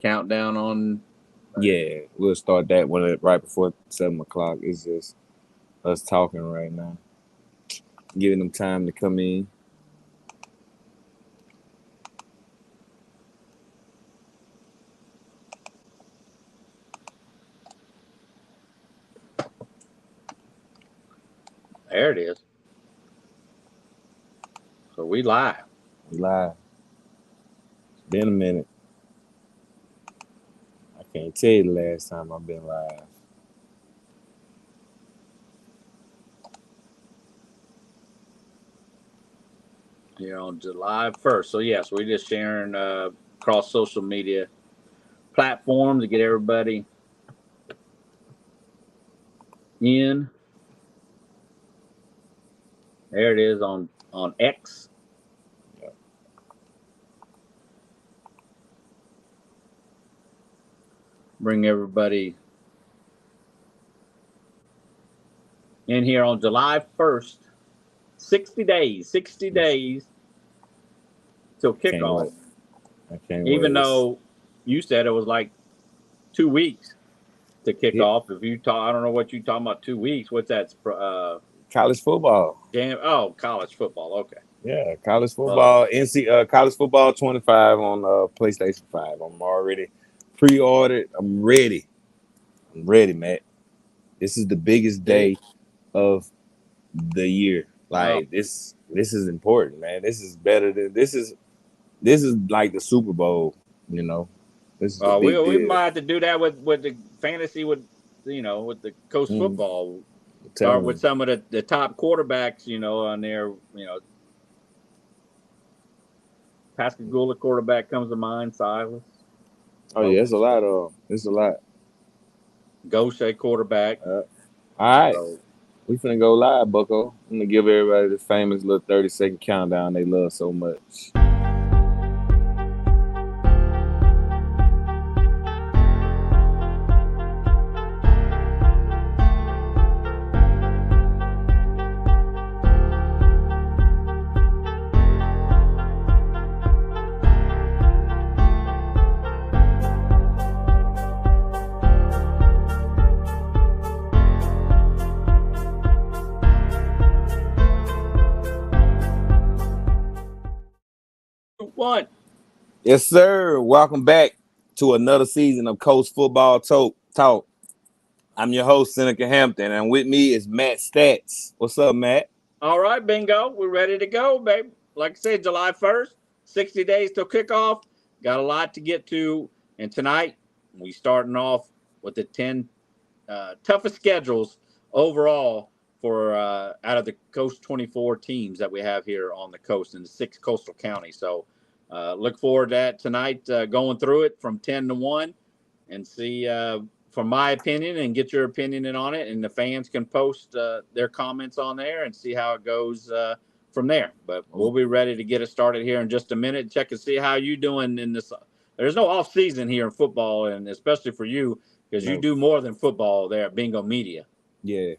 countdown on. Yeah, we'll start that one right before 7 o'clock. It's just us talking right now, giving them time to come in. There it is. So we live. We live. It's been a minute. I can't tell you the last time I've been live. Here on July 1st. So yes, we're just sharing across social media platforms to get everybody in. There it is on X. Yeah. Bring everybody in here on July 1st. 60 days. 60 Yes. days till Can't kickoff. wait. I can't Even wait. though you said it was like 2 weeks to kick Yeah, off. If you talk, I don't know what you talking about. 2 weeks. What's that? college football. Oh, college football. Okay. Yeah, college Well, football. College football 25 on PlayStation 5. I'm already pre-ordered. I'm ready. I'm ready, Matt. This is the biggest see. day of the year. Oh, Like this is important, man. This is better than this is like the Super Bowl, you know. This is a big we deal. might have to do that with the fantasy with with the coast Mm, football. I'm Start telling with you. some of the top quarterbacks, on there. Pascagoula quarterback comes to mind. Silas, Oh yeah, it's a lot of it's a lot. Gaucher quarterback. All right. So We finna go live, Bucko. I'm gonna give everybody this famous little 30-second countdown they love so much. one. Yes, sir. Welcome back to another season of Coast Football Talk. I'm your host, Seneca Hampton, and with me is Matt Stats. What's up, Matt? All right, bingo. We're ready to go, babe. Like I said, July 1st, 60 days till kickoff. Got a lot to get to. And tonight, we starting off with the 10 toughest schedules overall for out of the Coast 24 teams that we have here on the coast in the 6 coastal counties. So look forward to that tonight, going through it from 10 to 1 and see, from my opinion, and get your opinion in on it. And the fans can post their comments on there and see how it goes from there. But we'll be ready to get it started here in just a minute. Check and see how you doing in this. There's no off season here in football, and especially for you because you No. do more than football there at Bingo Media. Yeah.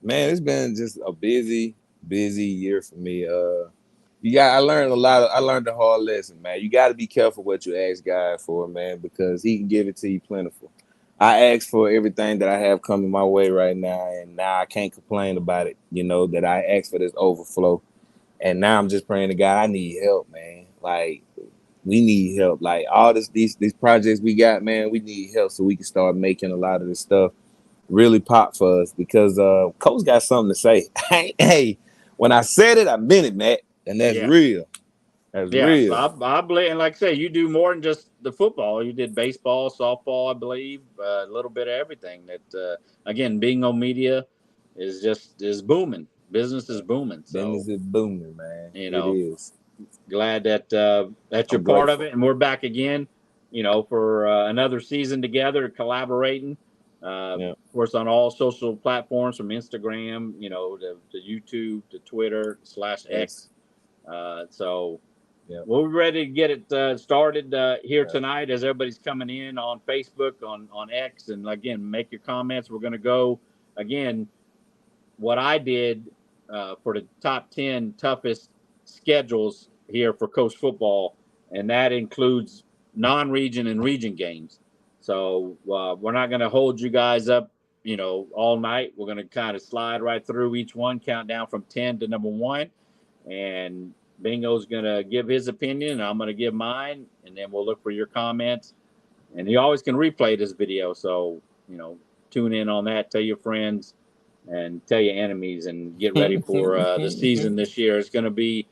Man, it's been just a busy year for me. I learned a lot I learned the hard lesson, man. You gotta be careful what you ask God for, man, because he can give it to you plentiful. I asked for everything that I have coming my way right now, and now I can't complain about it, that I asked for this overflow. And now I'm just praying to God, I need help, man. Like we need help. Like all these projects we got, man, we need help so we can start making a lot of this stuff really pop for us because Coach got something to say. Hey, when I said it, I meant it, Matt. And that's Yeah. real. That's Yeah, real. I believe, and like I say, you do more than just the football. You did baseball, softball, I believe, a little bit of everything. That again, Bingo Media is booming. Business is booming. So Business is booming, man. you It know, is. glad that you're I'm part of grateful. it, and we're back again. For another season together, collaborating. Yeah. Of course, on all social platforms from Instagram, to YouTube, to Twitter / Yes. X. So Yeah. we're ready to get it started here Yeah. tonight as everybody's coming in on Facebook, on X, and again, make your comments. We're going to go again what I did for the top 10 toughest schedules here for coast football, and that includes non-region and region games. So we're not going to hold you guys up, all night. We're going to kind of slide right through each one, count down from 10 to number 1, and Bingo's going to give his opinion, and I'm going to give mine, and then we'll look for your comments. And you always can replay this video, so tune in on that. Tell your friends and tell your enemies, and get ready for the season this year. It's going to be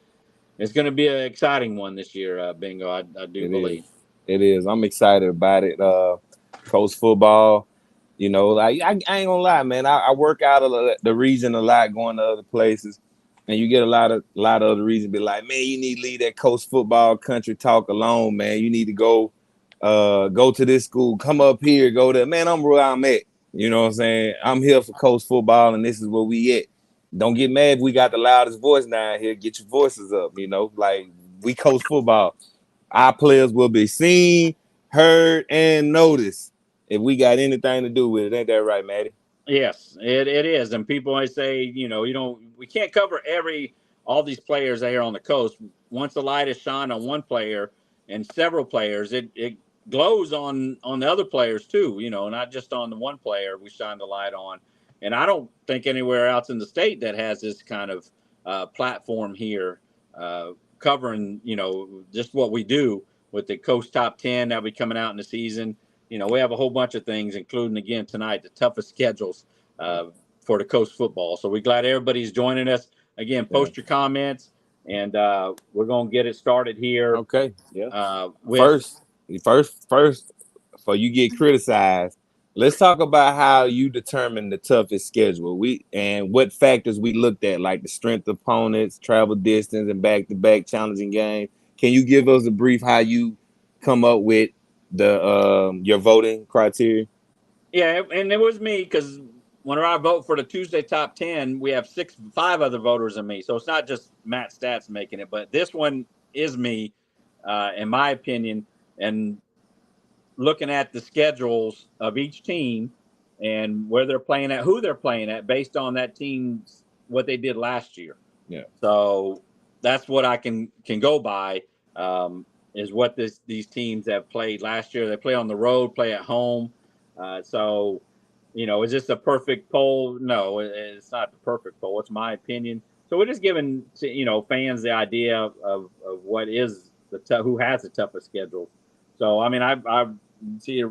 an exciting one this year, Bingo. I do believe. It is. I'm excited about it. Coast football, like I ain't gonna lie, man. I work out of the region a lot, going to other places, and you get a lot of other reasons. Be like, man, you need to leave that coast football country talk alone, man. You need to go to this school, come up here, go there. Man, I'm where I'm at. You know what I'm saying? I'm here for coast football, and this is where we at. Don't get mad if we got the loudest voice down here. Get your voices up, like we coast football. Our players will be seen, heard, and noticed if we got anything to do with it. Ain't that right, Maddie? Yes, it is. And people always say, we can't cover all these players there on the coast. Once the light is shined on one player and several players, it glows on the other players too, not just on the one player we shine the light on. And I don't think anywhere else in the state that has this kind of platform here covering, just what we do with the Coast Top 10 that will be coming out in the season. We have a whole bunch of things, including, again, tonight, the toughest schedules for the Coast football. So we're glad everybody's joining us. Again, post your comments, and we're going to get it started here. Okay. Yeah. First, before you get criticized, let's talk about how you determine the toughest schedule. And what factors we looked at, like the strength of opponents, travel distance, and back-to-back challenging games. Can you give us a brief how you come up with your voting criteria? Yeah, and it was me, because whenever I vote for the Tuesday Top 10, we have 5 other voters than me. So it's not just Matt Stats making it, but this one is me, in my opinion. And looking at the schedules of each team and where they're playing at, who they're playing at, based on that team's what they did last year. Yeah. So that's what I can go by, is what these teams have played last year. They play on the road, play at home. So, is this a perfect poll? No, it's not the perfect poll. It's my opinion. So we're just giving fans the idea of what is who has the toughest schedule. So I mean, I see.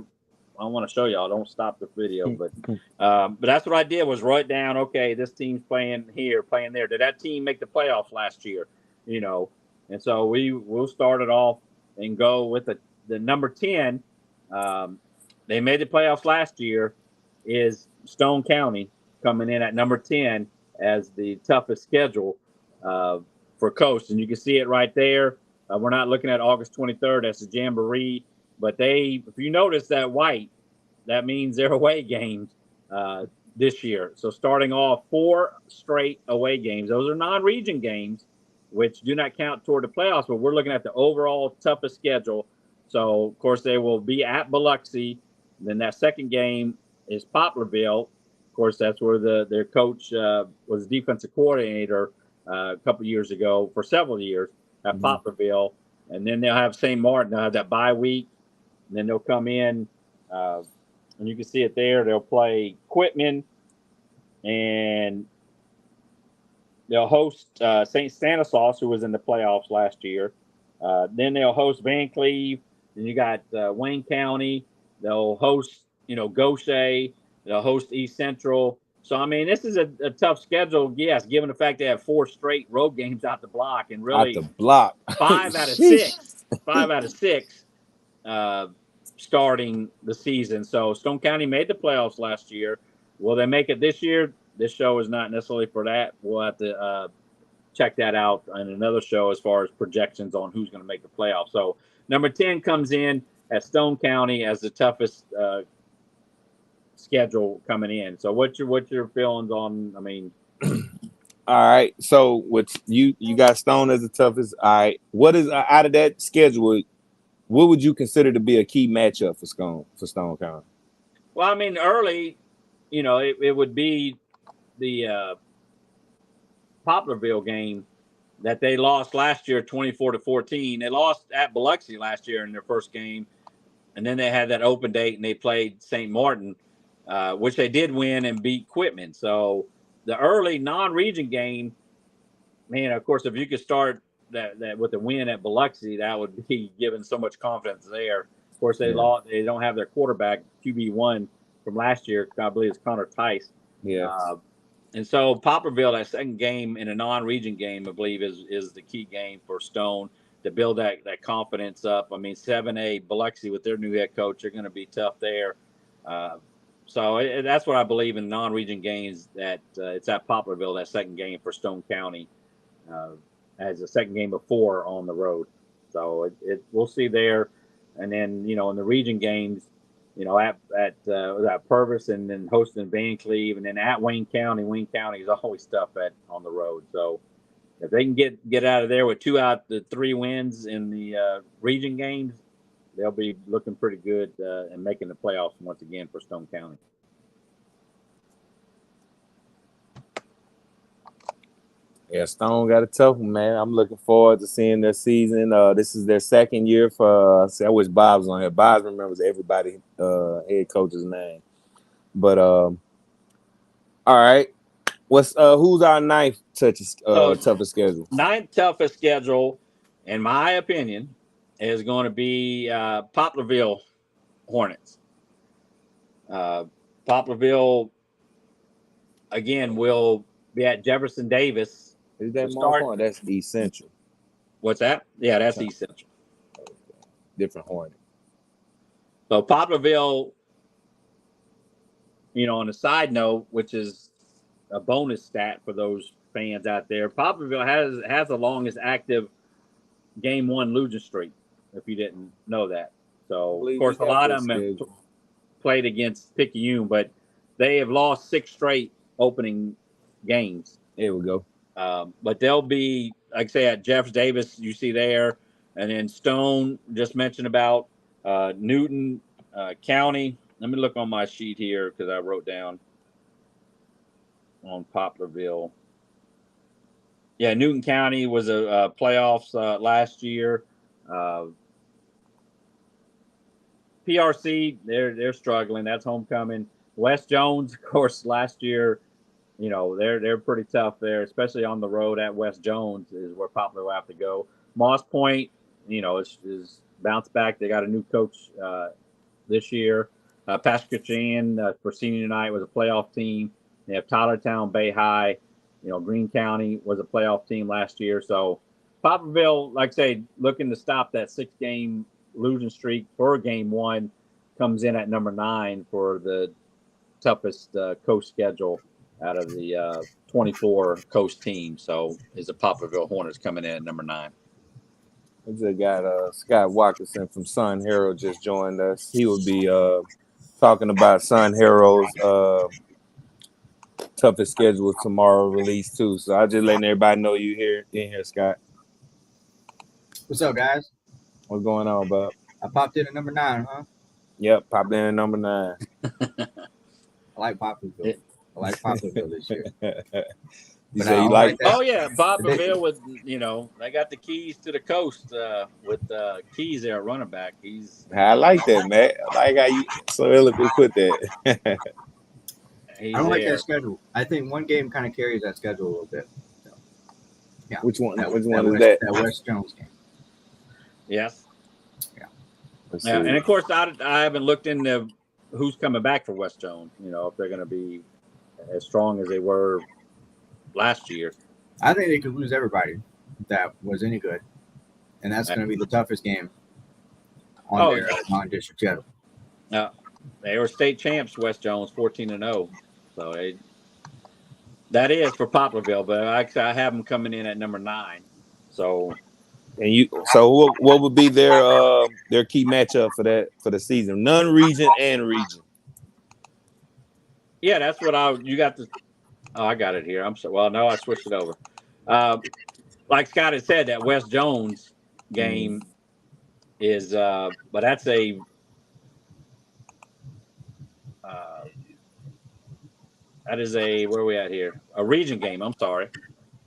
I want to show y'all. Don't stop the video, but that's what I did, was write down. Okay, this team's playing here, playing there. Did that team make the playoffs last year? And so we'll start it off and go with the number 10. They made the playoffs last year. Is Stone County coming in at number 10 as the toughest schedule for Coast, and you can see it right there. We're not looking at August 23rd. That's the Jamboree. But if you notice that white, that means they're away games this year. So starting off 4 straight away games. Those are non-region games, which do not count toward the playoffs, but we're looking at the overall toughest schedule. So, of course, they will be at Biloxi. Then that second game is Poplarville. Of course, that's where their coach was defensive coordinator a couple years ago for several years at Poplarville. And then they'll have St. Martin. They'll have that bye week. And then they'll come in, and you can see it there. They'll play Quitman, and they'll host St. Stanislaus, who was in the playoffs last year. Then they'll host Van Cleve. Then you got Wayne County. They'll host, Gaucher. They'll host East Central. So, I mean, this is a tough schedule, yes, given the fact they have 4 straight road games out the block, and really out the block. 5 out of 6. 5 out of 6. Starting the season. So Stone County made the playoffs last year. Will they make it this year? This show is not necessarily for that. We'll have to check that out in another show as far as projections on who's going to make the playoffs. So number 10 comes in at Stone County as the toughest schedule coming in. So what's your feelings on? I mean, all right. So what you got Stone as the toughest. All right. What is out of that schedule? What would you consider to be a key matchup for Stone County? Well, I mean, early, it would be the Poplarville game that they lost last year 24-14. They lost at Biloxi last year in their first game, and then they had that open date and they played St. Martin, which they did win and beat Quitman. So the early non-region game, man, of course, if you could start that with a win at Biloxi, that would be giving so much confidence there. Of course, they lost. They don't have their quarterback QB1 from last year. I believe it's Connor Tice. Yeah. And so Poplarville, that second game in a non-region game, I believe, is the key game for Stone to build that confidence up. I mean, 7A Biloxi with their new head coach, they're going to be tough there. So that's what I believe in non-region games, that it's at Poplarville, that second game for Stone County, as a second game of 4 on the road. So we'll see there. And then, in the region games, at Purvis, and then hosting Van Cleve, and then at Wayne County. Wayne County is always tough on the road. So if they can get out of there with 2 out of the 3 wins in the region games, they'll be looking pretty good and making the playoffs once again for Stone County. Yeah, Stone got a tough one, man. I'm looking forward to seeing their season. This is their second year for. I wish Bob was on here. Bob remembers everybody head coach's name. But all right, who's our ninth toughest schedule? Ninth toughest schedule, in my opinion, is going to be Poplarville Hornets. Poplarville again will be at Jefferson Davis. Is that more? That's East Central. What's that? Yeah, that's East Central. Different Hornet. So Poplarville, on a side note, which is a bonus stat for those fans out there, Poplarville has the longest active Game 1 losing streak, if you didn't know that. So, of course, a lot of them have played against Picayune, but they have lost 6 straight opening games. There we go. But they'll be, like I say, at Jeff Davis, you see there. And then Stone, just mentioned about Newton County. Let me look on my sheet here because I wrote down on Poplarville. Yeah, Newton County was a playoffs last year. PRC, they're struggling. That's homecoming. West Jones, of course, last year, they're pretty tough there, especially on the road at West Jones is where Poplar will have to go. Moss Point, is bounced back. They got a new coach this year. Pascrochan for senior night was a playoff team. They have Tylertown, Bay High. Greene County was a playoff team last year. So Poplarville, like I say, looking to stop that 6-game losing streak for Game 1, comes in at number 9 for the toughest coast schedule out of the 24 coast teams. So is the Poplarville Hornets coming in at number 9. We just got Scott Watkinson from Sun Herald just joined us. He will be talking about Sun Herald's toughest schedule tomorrow release too. So I just letting everybody know you in here, Scott. What's up, guys? What's going on, Bob? I popped in at number 9, huh? Yep, popped in at number 9. I like Poplarville. I like Poplarville this year. You say you like that? Oh yeah, Poplarville with they got the keys to the coast with Keys there running back. I like that, man. I like how you so eloquently put that. I don't like that schedule. I think one game kind of carries that schedule a little bit. So, yeah. Which one? Which one is that? That West Jones game. Yes. Yeah. And of course, I haven't looked into who's coming back for West Jones. If they're going to be as strong as they were last year. I think they could lose everybody that was any good, and that's going to be the toughest game on their non-district schedule. They were state champs, West Jones, 14-0. So that is for Poplarville, but I have them coming in at number 9. So, what would be their key matchup for the season? Non-region and region. Yeah, that's what you got the. Oh, I got it here. I'm sorry. Well, no, I switched it over. Like Scott had said, that West Jones game is, but that's a. That is where are we at here? A region game. I'm sorry.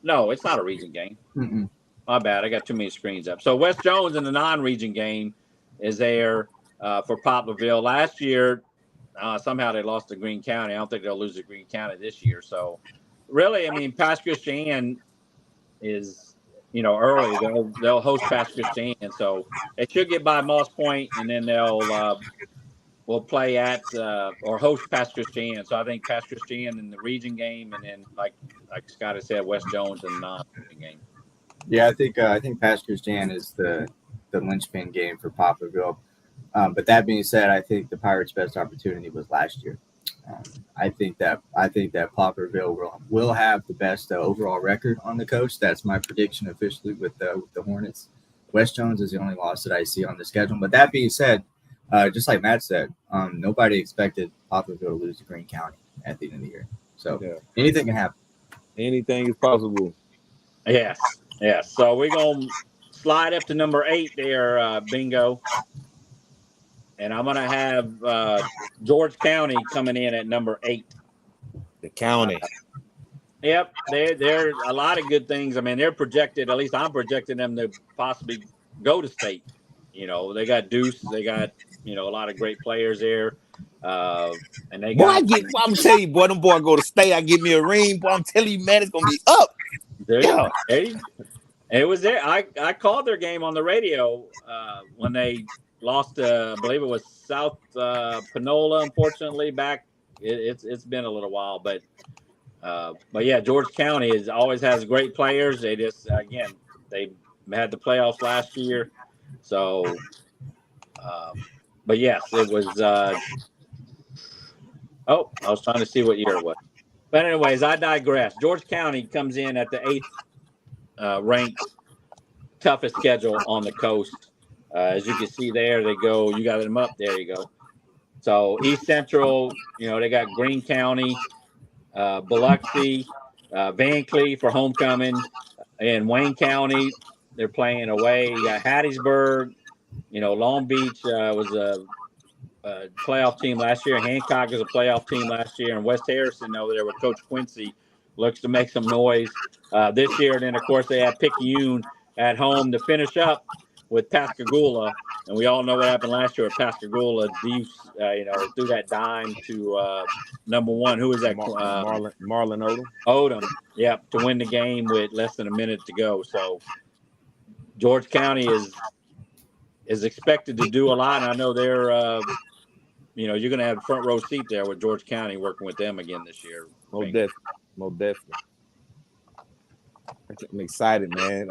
No, it's not a region game. Mm-mm. My bad. I got too many screens up. So West Jones in the non-region game is there for Poplarville. Last year, somehow they lost to Greene County. I don't think they'll lose to Greene County this year. So really, I mean, Pass Christian is, early. They'll host Pass Christian. So they should get by Moss Point, and then will play at or host Pass Christian. So I think Pass Christian in the region game, and then like Scott has said, West Jones in the non-region game. Yeah, I think Pastor Stan is the linchpin game for Poplarville. But that being said, I think the Pirates' best opportunity was last year. I think that Poplarville will have the best overall record on the coast. That's my prediction officially with the Hornets. West Jones is the only loss that I see on the schedule. But that being said, just like Matt said, nobody expected Poplarville to lose to Greene County at the end of the year. So anything can happen. Anything is possible. Yes. So we're going to slide up to number 8 there, Bingo. And I'm going to have George County coming in at number 8. The county. Yep. They're a lot of good things. I mean, they're projected, at least I'm projecting them to possibly go to state. They got Deuce. They got, a lot of great players there. And they got. I'm telling you, boy, them boy go to state. I give me a ring, boy. I'm telling you, man, it's going to be up. Dude, it was there. I called their game on the radio when they lost. I believe it was South Panola. Unfortunately, back it's been a little while, but yeah, George County always has great players. They just they had the playoffs last year, so. But yes, it was. I was trying to see what year it was. But anyways, I digress. George County comes in at the 8th ranked toughest schedule on the coast. As you can see there, they go. You got them up. There you go. So East Central, they got Greene County, Biloxi, Van Cleve for homecoming, and Wayne County. They're playing away. You got Hattiesburg. Long Beach was a playoff team last year. Hancock was a playoff team last year. And West Harrison over there with Coach Quincy looks to make some noise this year. And then, of course, they have Picayune at home to finish up with Pascagoula. And we all know what happened last year at Pascagoula. Deuce, threw that dime to number 1. Who was that? Marlon Odom. Odom, yep, to win the game with less than a minute to go. So George County is expected to do a lot. And I know they're, you're going to have a front row seat there with George County working with them again this year. Most definitely. I'm excited, man.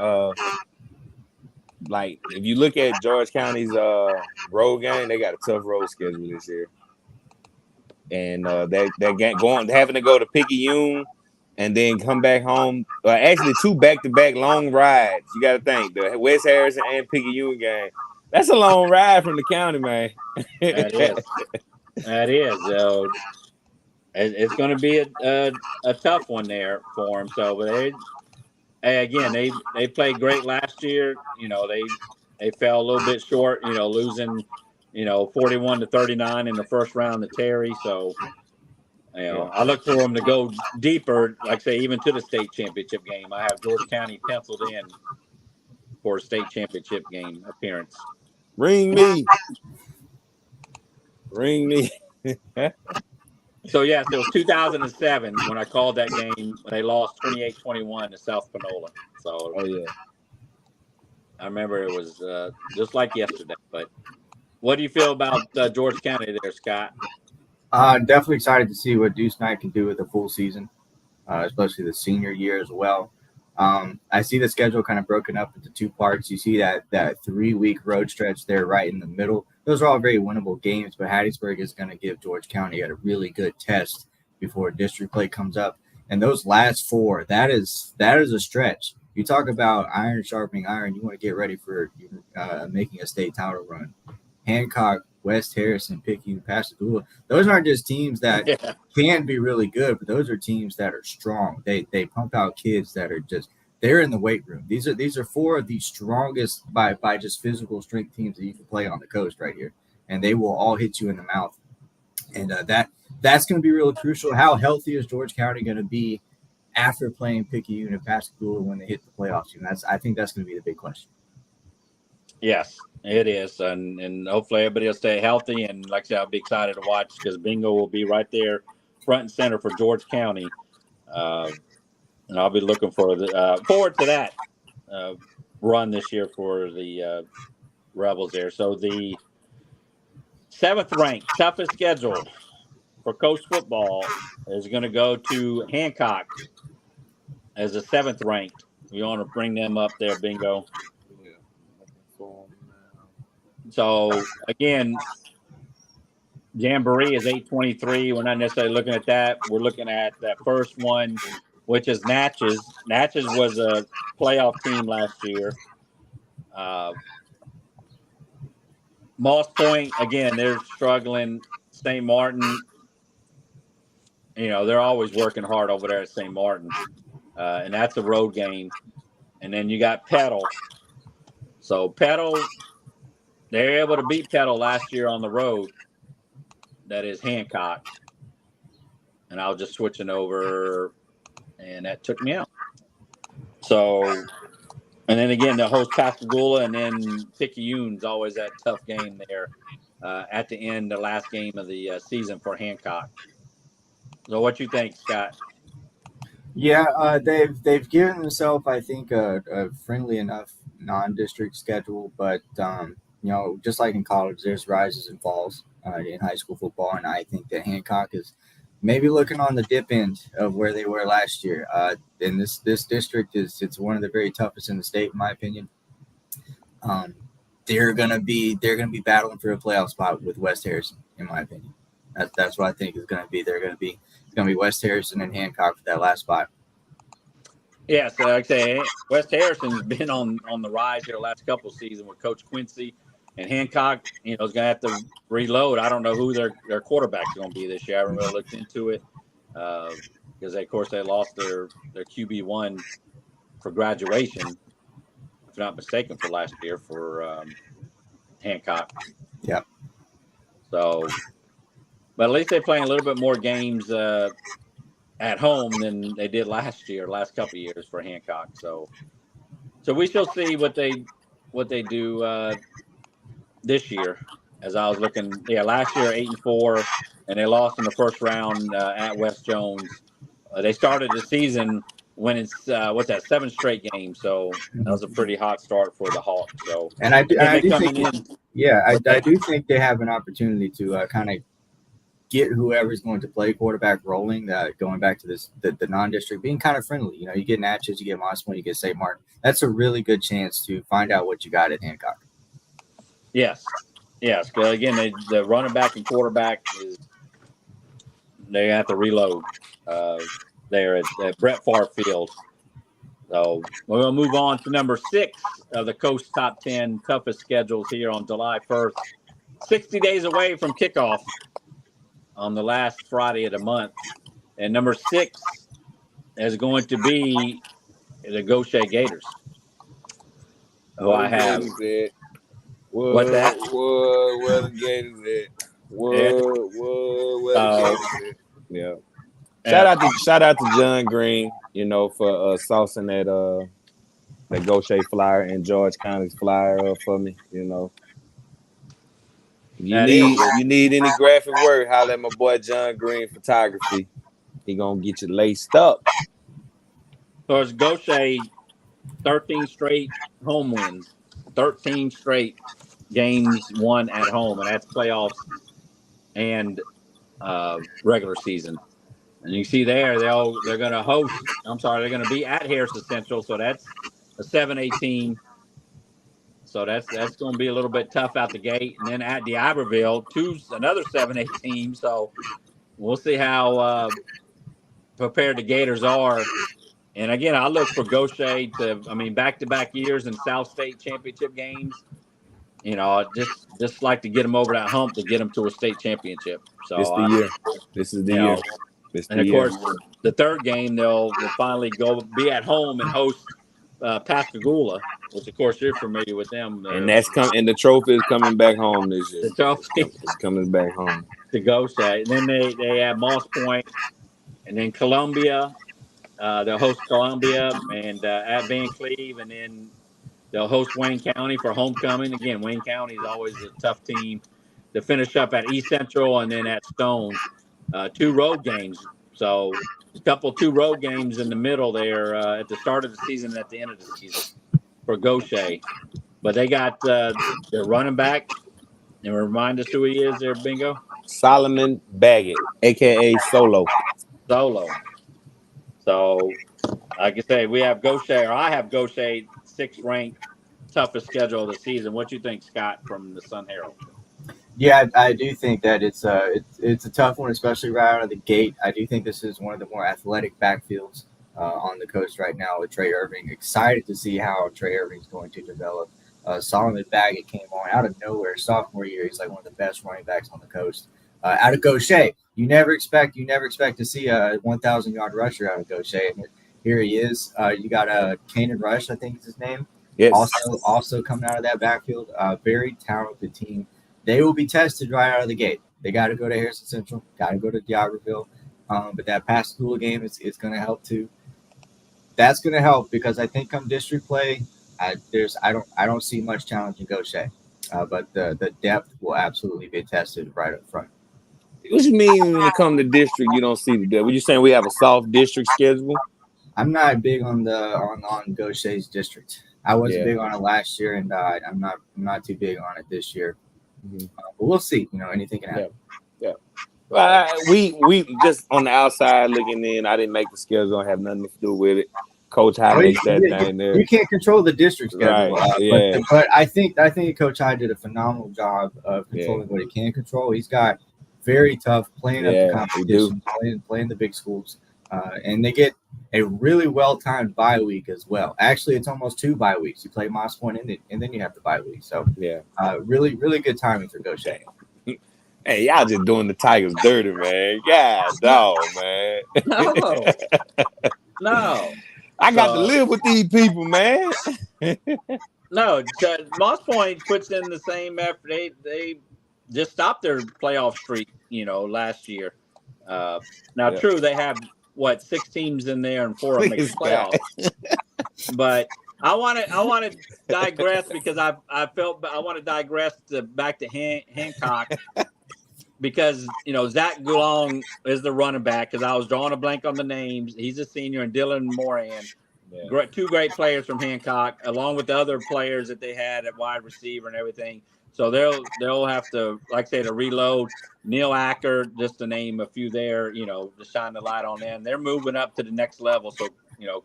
Like if you look at George County's road game, they got a tough road schedule this year, and that having to go to Picayune and then come back home. Actually, 2 back-to-back long rides. You got to think the West Harrison and Picayune game. That's a long ride from the county, man. That is. It's going to be a tough one there for them. So, but they played great last year. They fell a little bit short. Losing 41-39 in the first round to Terry. So, I look for them to go deeper. Like I say, even to the state championship game. I have George County penciled in for a state championship game appearance. Ring me. So, yes, it was 2007 when I called that game when they lost 28-21 to South Panola. So, I remember it was just like yesterday. But what do you feel about George County there, Scott? Definitely excited to see what Deuce Knight can do with a full season, especially the senior year as well. I see the schedule kind of broken up into 2 parts. You see that 3-week road stretch there right in the middle. Those are all very winnable games, but Hattiesburg is going to give George County a really good test before district play comes up. And those last 4, that is a stretch. You talk about iron sharpening iron. You want to get ready for making a state title run. Hancock, West Harrison, Picayune, Pascagoula. Those aren't just teams that can be really good, but those are teams that are strong. They pump out kids that are they're in the weight room. These are 4 of the strongest by just physical strength teams that you can play on the coast right here, and they will all hit you in the mouth. And that's going to be really crucial. How healthy is George County going to be after playing Picayune and Pascagoula when they hit the playoffs. And I think that's going to be the big question. Yes, it is, and hopefully everybody will stay healthy. And like I said, I'll be excited to watch because Bingo will be right there, front and center for George County, and I'll be looking forward to that run this year for the Rebels there. So the 7th ranked, toughest schedule for Coast football is going to go to Hancock as the 7th ranked. We want to bring them up there, Bingo. So again, Jamboree is 823. We're not necessarily looking at that. We're looking at that first one, which is Natchez. Natchez was a playoff team last year. Moss Point, again, they're struggling. St. Martin, they're always working hard over there at St. Martin. And that's a road game. And then you got Petal. So Petal, they're able to beat Petal last year on the road. That is Hancock. And I was just switching over, and that took me out. So, and then again, the host Pascagoula, and then Picayune's always that tough game there at the end, the last game of the season for Hancock. So what you think, Scott? Yeah, they've given themselves, I think, a friendly enough non-district schedule, but just like in college, there's rises and falls in high school football, and I think that Hancock is maybe looking on the dip end of where they were last year. And this district it's one of the very toughest in the state, in my opinion. They're gonna be battling for a playoff spot with West Harrison, in my opinion. That's what I think is gonna be. It's gonna be West Harrison and Hancock for that last spot. Yeah, so like I say, West Harrison's been on the rise here the last couple of seasons with Coach Quincy, and Hancock, is going to have to reload. I don't know who their quarterback's going to be this year. I haven't really looked into it because, of course, they lost their QB1 for graduation, if not mistaken, for last year for Hancock. Yeah. So, but at least they're playing a little bit more games at home than they did last couple of years for Hancock. So we shall see what they do this year. As I was looking, last year 8-4, and they lost in the first round at West Jones. They started the season winning 7 straight games. So that was a pretty hot start for the Hawks. So and I do think they have an opportunity to kind of get whoever's going to play quarterback rolling, going back to the non-district, being kind of friendly. You get Natchez, you get Moss Point, you get St. Martin. That's a really good chance to find out what you got at Hancock. Yes. Because again, the running back and quarterback they have to reload there at Brett Favre Field. So we're going to move on to number 6 of the Coast Top 10 toughest schedules here on July 1st. 60 days away from kickoff on the last Friday of the month. And number 6 is going to be the Goshen Gators. Oh, I have. What's that? Where the Gators at? Where the Gators at? Yeah. Shout out to John Green, for saucing that Goshen flyer and George County's flyer up for me, You need any graphic work, holler at my boy John Green Photography. He gonna get you laced up. So it's Goshen 13 straight home wins, 13 straight games won at home, and that's playoffs and regular season. And you see there, they're going to host. They're going to be at Harrison Central, so that's a 7A team. So that's going to be a little bit tough out the gate. And then at D'Iberville, another 7A team. So we'll see how prepared the Gators are. And again, I look for Goshen back-to-back years in South State championship games. Just like to get them over that hump to get them to a state championship. So this is the year. And of course, the third game they'll finally be at home and host Pascagoula, which of course you're familiar with them. And and the trophy is coming back home this year. The trophy is coming back home to Goshen. And then they have Moss Point, and then Columbia, They'll host Columbia and at Van Cleve, and then they'll host Wayne County for homecoming. Again, Wayne County is always a tough team to finish up at East Central and then at Stone. 2 road games. So a couple 2 road games in the middle there at the start of the season and at the end of the season for Gaucher. But they got their running back. And remind us who he is there, Bingo. Solomon Baggett, aka Solo. Solo. So, like I say, we have Gaucher, or I have Gaucher 6th ranked, toughest schedule of the season. What you think, Scott, from the Sun Herald? Yeah, I do think that it's a tough one, especially right out of the gate. I do think this is one of the more athletic backfields on the coast right now with Trey Irving. Excited to see how Trey Irving is going to develop. Solomon Baggett came on out of nowhere, sophomore year. He's like one of the best running backs on the coast. Out of Gaucher, you never expect to see a 1,000-yard rusher out of Gaucher. And here he is. You got Kanan Rush, I think is his name. Yes. Also coming out of that backfield. Very talented team. They will be tested right out of the gate. They got to go to Harrison Central, got to go to D'Iberville. But that past school game is going to help too. That's going to help because I think come district play, I don't see much challenge in Gaucher. But the depth will absolutely be tested right up front. What you mean when it comes to district, you don't see the depth? Were you saying we have a soft district schedule? I'm not big on Gaucher's district. I wasn't big on it last year, and I'm not too big on it this year. But we'll see. Anything can happen. Yeah. Well, we just on the outside looking in. I didn't make the schedule. I have nothing to do with it. Coach High makes that thing there. You can't control the district schedule, right? But I think Coach High did a phenomenal job of controlling what he can control. He's got very tough playing up the competition, playing the big schools, and they get a really well-timed bye week as well. Actually, it's almost 2 bye weeks. You play Moss Point and then you have the bye week. So really, really good timing for Gaucher. Hey, y'all just doing the Tigers dirty, man. God, dog, man. No. I got to live with these people, man. No, Moss Point puts in the same effort. They just stopped their playoff streak, last year. True, they have 6 teams in there and 4 of them make the playoffs. But I want to digress because I want to digress back to Hancock because Zach Goulon is the running back because I was drawing a blank on the names. He's a senior, and Dylan Moran. Yeah. 2 great players from Hancock, along with the other players that they had at wide receiver and everything. So they'll have to, like I say, to reload. Neil Acker, just to name a few there, to shine the light on them. They're moving up to the next level. So,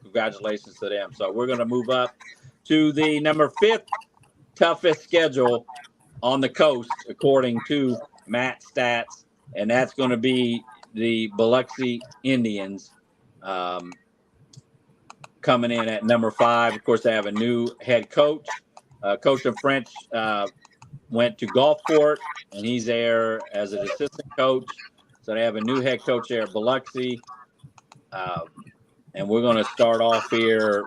congratulations to them. So we're going to move up to the number 5th toughest schedule on the coast, according to Matt Stats. And that's going to be the Biloxi Indians coming in at number 5. Of course, they have a new head coach. Coach of French went to Gulfport, and he's there as an assistant coach. So they have a new head coach there at Biloxi. And we're going to start off here.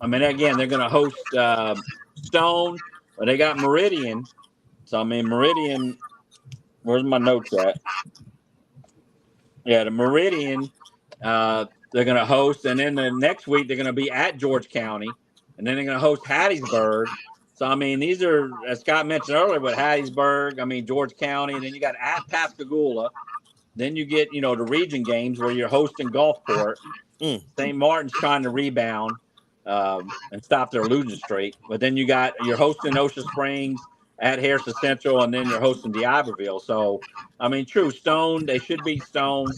Again, they're going to host Stone, but they got Meridian. So, Meridian, where's my notes at? Yeah, the Meridian, they're going to host. And then the next week, they're going to be at George County. And then they're going to host Hattiesburg. So, these are, as Scott mentioned earlier, with Hattiesburg, George County, and then you got at Pascagoula. Then you get, the region games where you're hosting Gulfport. St. Martin's trying to rebound and stop their losing streak. But then you're hosting Ocean Springs at Harrison Central, and then you're hosting D'Iberville. So, true, Stone, they should beat Stone.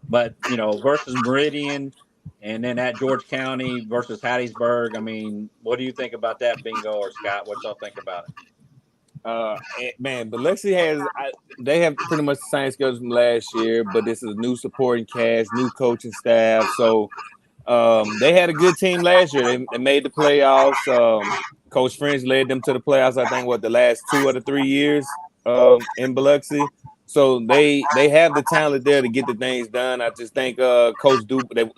But, versus Meridian, and then at George County versus Hattiesburg. What do you think about that, Bingo or Scott? What y'all think about it? Man, Biloxi they have pretty much the same schedule from last year, but this is a new supporting cast, new coaching staff. So they had a good team last year. They made the playoffs. Coach French led them to the playoffs, I think, the last 2 out of 3 years in Biloxi. So they have the talent there to get the things done. I just think Coach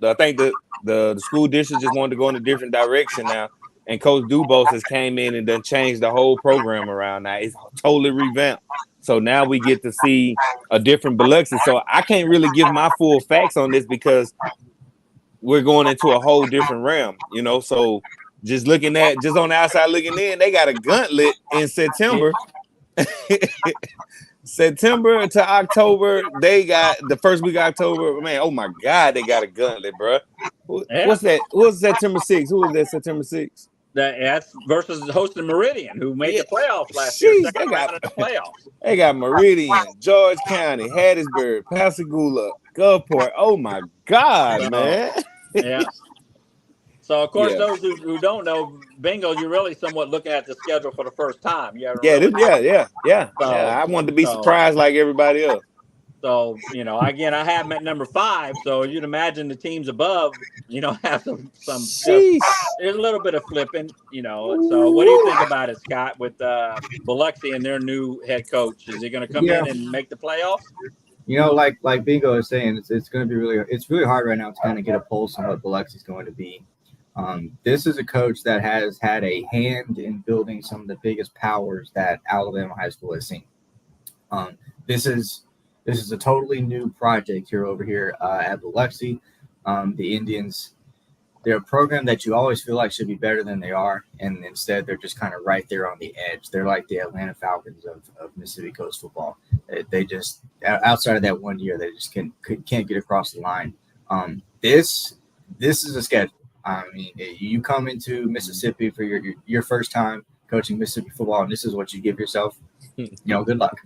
I think the school district just wanted to go in a different direction now. And Coach Dubose has came in and done changed the whole program around now. It's totally revamped. So now we get to see a different Biloxi. So I can't really give my full facts on this because we're going into a whole different realm, So just on the outside looking in, they got a gauntlet in September. September to October, they got the first week of October. Man, oh my God, they got a gauntlet, bro. What's that? What's September 6th? Who was that September 6th? That's versus hosting Meridian, who made the playoffs last year. Second round of the playoffs. They got Meridian, George County, Hattiesburg, Pascagoula, Gulfport. Oh my God, man. Yeah. So of course, those who don't know bingo, you're really somewhat looking at the schedule for the first time. Yeah. I wanted to be surprised like everybody else. So, again, I have them at number 5. So you'd imagine the teams above, have some there's a little bit of flipping, So what do you think about it, Scott, with Biloxi and their new head coach? Is he going to come in and make the playoffs? Like Bingo is saying, it's going to be really hard right now to kind of get a pulse on what Biloxi's going to be. This is a coach that has had a hand in building some of the biggest powers that Alabama high school has seen. This is a totally new project here at Biloxi. The Indians, they're a program that you always feel like should be better than they are, and instead they're just kind of right there on the edge. They're like the Atlanta Falcons of Mississippi Coast football. They just, outside of that 1 year, they just can't get across the line. This is a schedule. I mean, you come into Mississippi for your first time coaching Mississippi football, and this is what you give yourself. Good luck.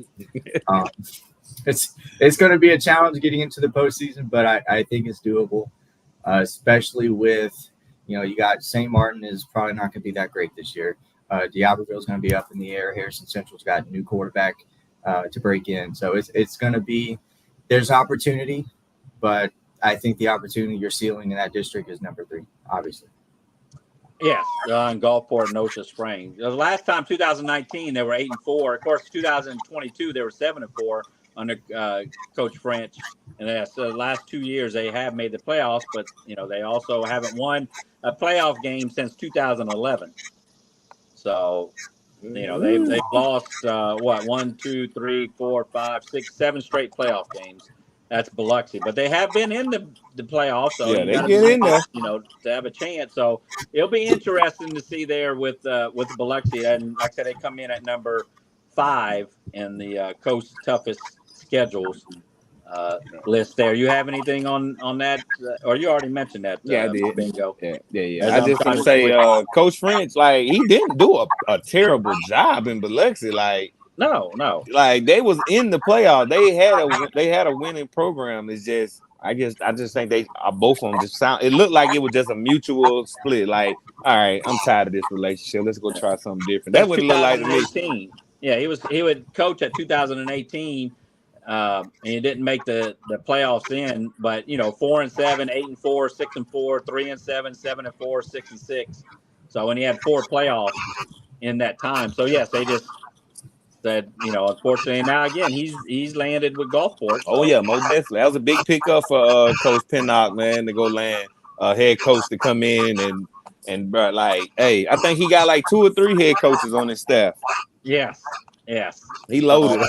It's going to be a challenge getting into the postseason, but I think it's doable, especially with, you got St. Martin is probably not going to be that great this year. D'Iberville is going to be up in the air. Harrison Central's got a new quarterback to break in. So it's going to be – there's opportunity, but I think the opportunity you're ceiling in that district is number 3, obviously. Yes, in Gulfport and Osha Springs. The last time, 2019, they were 8-4. Of course, 2022, they were 7-4 under Coach French. And so the last 2 years, they have made the playoffs, but, they also haven't won a playoff game since 2011. So, they've lost, 1, 2, 3, 4, 5, 6, 7 straight playoff games. That's Biloxi, but they have been in the playoffs, so they get in there, to have a chance. So it'll be interesting to see there with Biloxi, and like I said, they come in at number 5 in the Coast toughest schedules list. There, you have anything on that, or you already mentioned that? I did. Bingo. Yeah. I just want to say, Coach French, he didn't do a terrible job in Biloxi, No. They was in the playoff. They had a winning program. It's just I just think they both of them just sound. It looked like it was just a mutual split. All right, I'm tired of this relationship. Let's go try something different. That's what it looked like to me. Yeah, he would coach at 2018. And he didn't make the playoffs in, but 4-7, 8-4, 6-4, 3-7, 7-4, 6-6. So when he had 4 playoffs in that time. So yes, they just said, unfortunately, now again, he's landed with Gulfport. So. Oh yeah, most definitely. That was a big pickup for Coach Pinnock, man, to go land head coach to come in and hey, I think he got 2 or 3 head coaches on his staff. Yes. He loaded.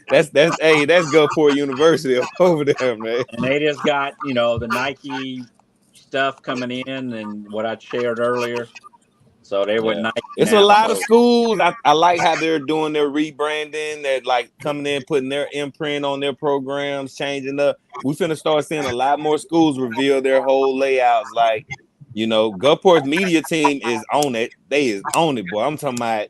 That's Gulfport University over there, man. And they just got, the Nike stuff coming in and what I shared earlier. So they were Nike. It's a lot of schools. I like how they're doing their rebranding. They're coming in, putting their imprint on their programs, changing up. We're finna start seeing a lot more schools reveal their whole layouts. Gulfport's media team is on it. They is on it, boy. I'm talking about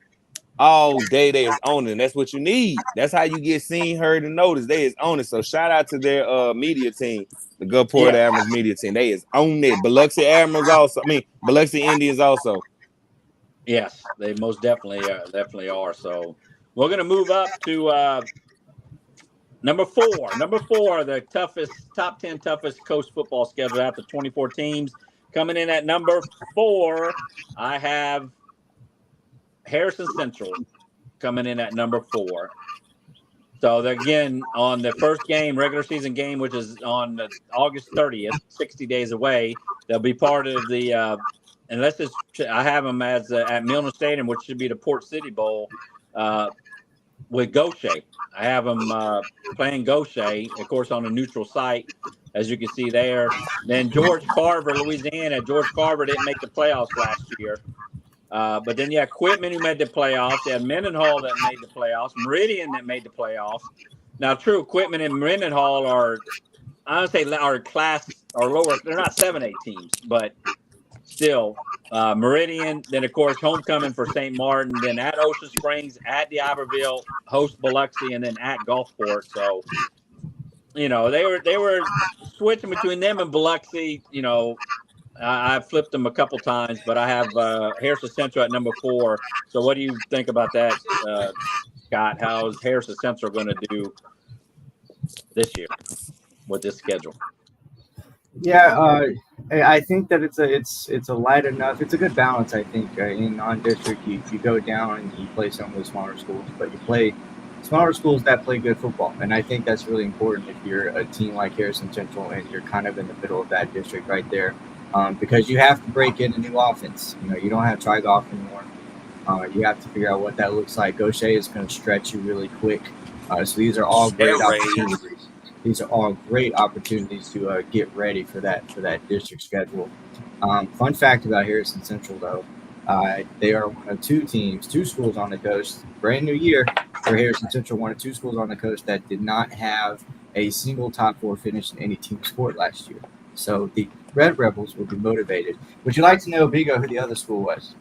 all day they is on it. And that's what you need. That's how you get seen, heard, and noticed. They is on it. So shout out to their media team, the Gulfport Admirals media team. They is on it. Biloxi Admirals also. Biloxi Indians also. Yes, they most definitely are. So we're going to move up to number 4. Number 4, the top 10 toughest coast football schedule after 24 teams. Coming in at number 4, I have Harrison Central coming in at number 4. So again, on the first game, regular season game, which is on August 30th, 60 days away, they'll be part of the and I have them as at Milner Stadium, which should be the Port City Bowl, with Gaucher. I have them playing Gaucher, of course, on a neutral site. as you can see there. Then George Carver, Louisiana. George Carver didn't make the playoffs last year. But then you had Quitman who made the playoffs. You had Mendenhall that made the playoffs. Meridian that made the playoffs. Now, true, Quitman and Mendenhall are, I would say, are class or lower. They're not 7A teams, but still, Meridian. Then, of course, homecoming for St. Martin. Then at Ocean Springs, at D'Iberville, host Biloxi, and then at Gulfport. So, they were switching between them and Biloxi. I've flipped them a couple times, but I have Harrison Central at number 4. So what do you think about that, Scott? How's Harrison Central going to do this year with this schedule? Yeah, I think that it's a light enough. It's a good balance, I think. In non-district, you go down and you play some of the smaller schools, but you play smaller schools that play good football, and I think that's really important if you're a team like Harrison Central and you're kind of in the middle of that district right there. Because you have to break in a new offense. You don't have Tri-Golf anymore. You have to figure out what that looks like. Gaucher is going to stretch you really quick. So these are all great opportunities. These are all great opportunities to get ready for that district schedule. Fun fact about Harrison Central, though, they are one of two schools on the coast. Brand new year for Harrison Central, one of 2 schools on the coast that did not have a single top 4 finish in any team sport last year. So the Red Rebels will be motivated. Would you like to know, Bigo, who the other school was?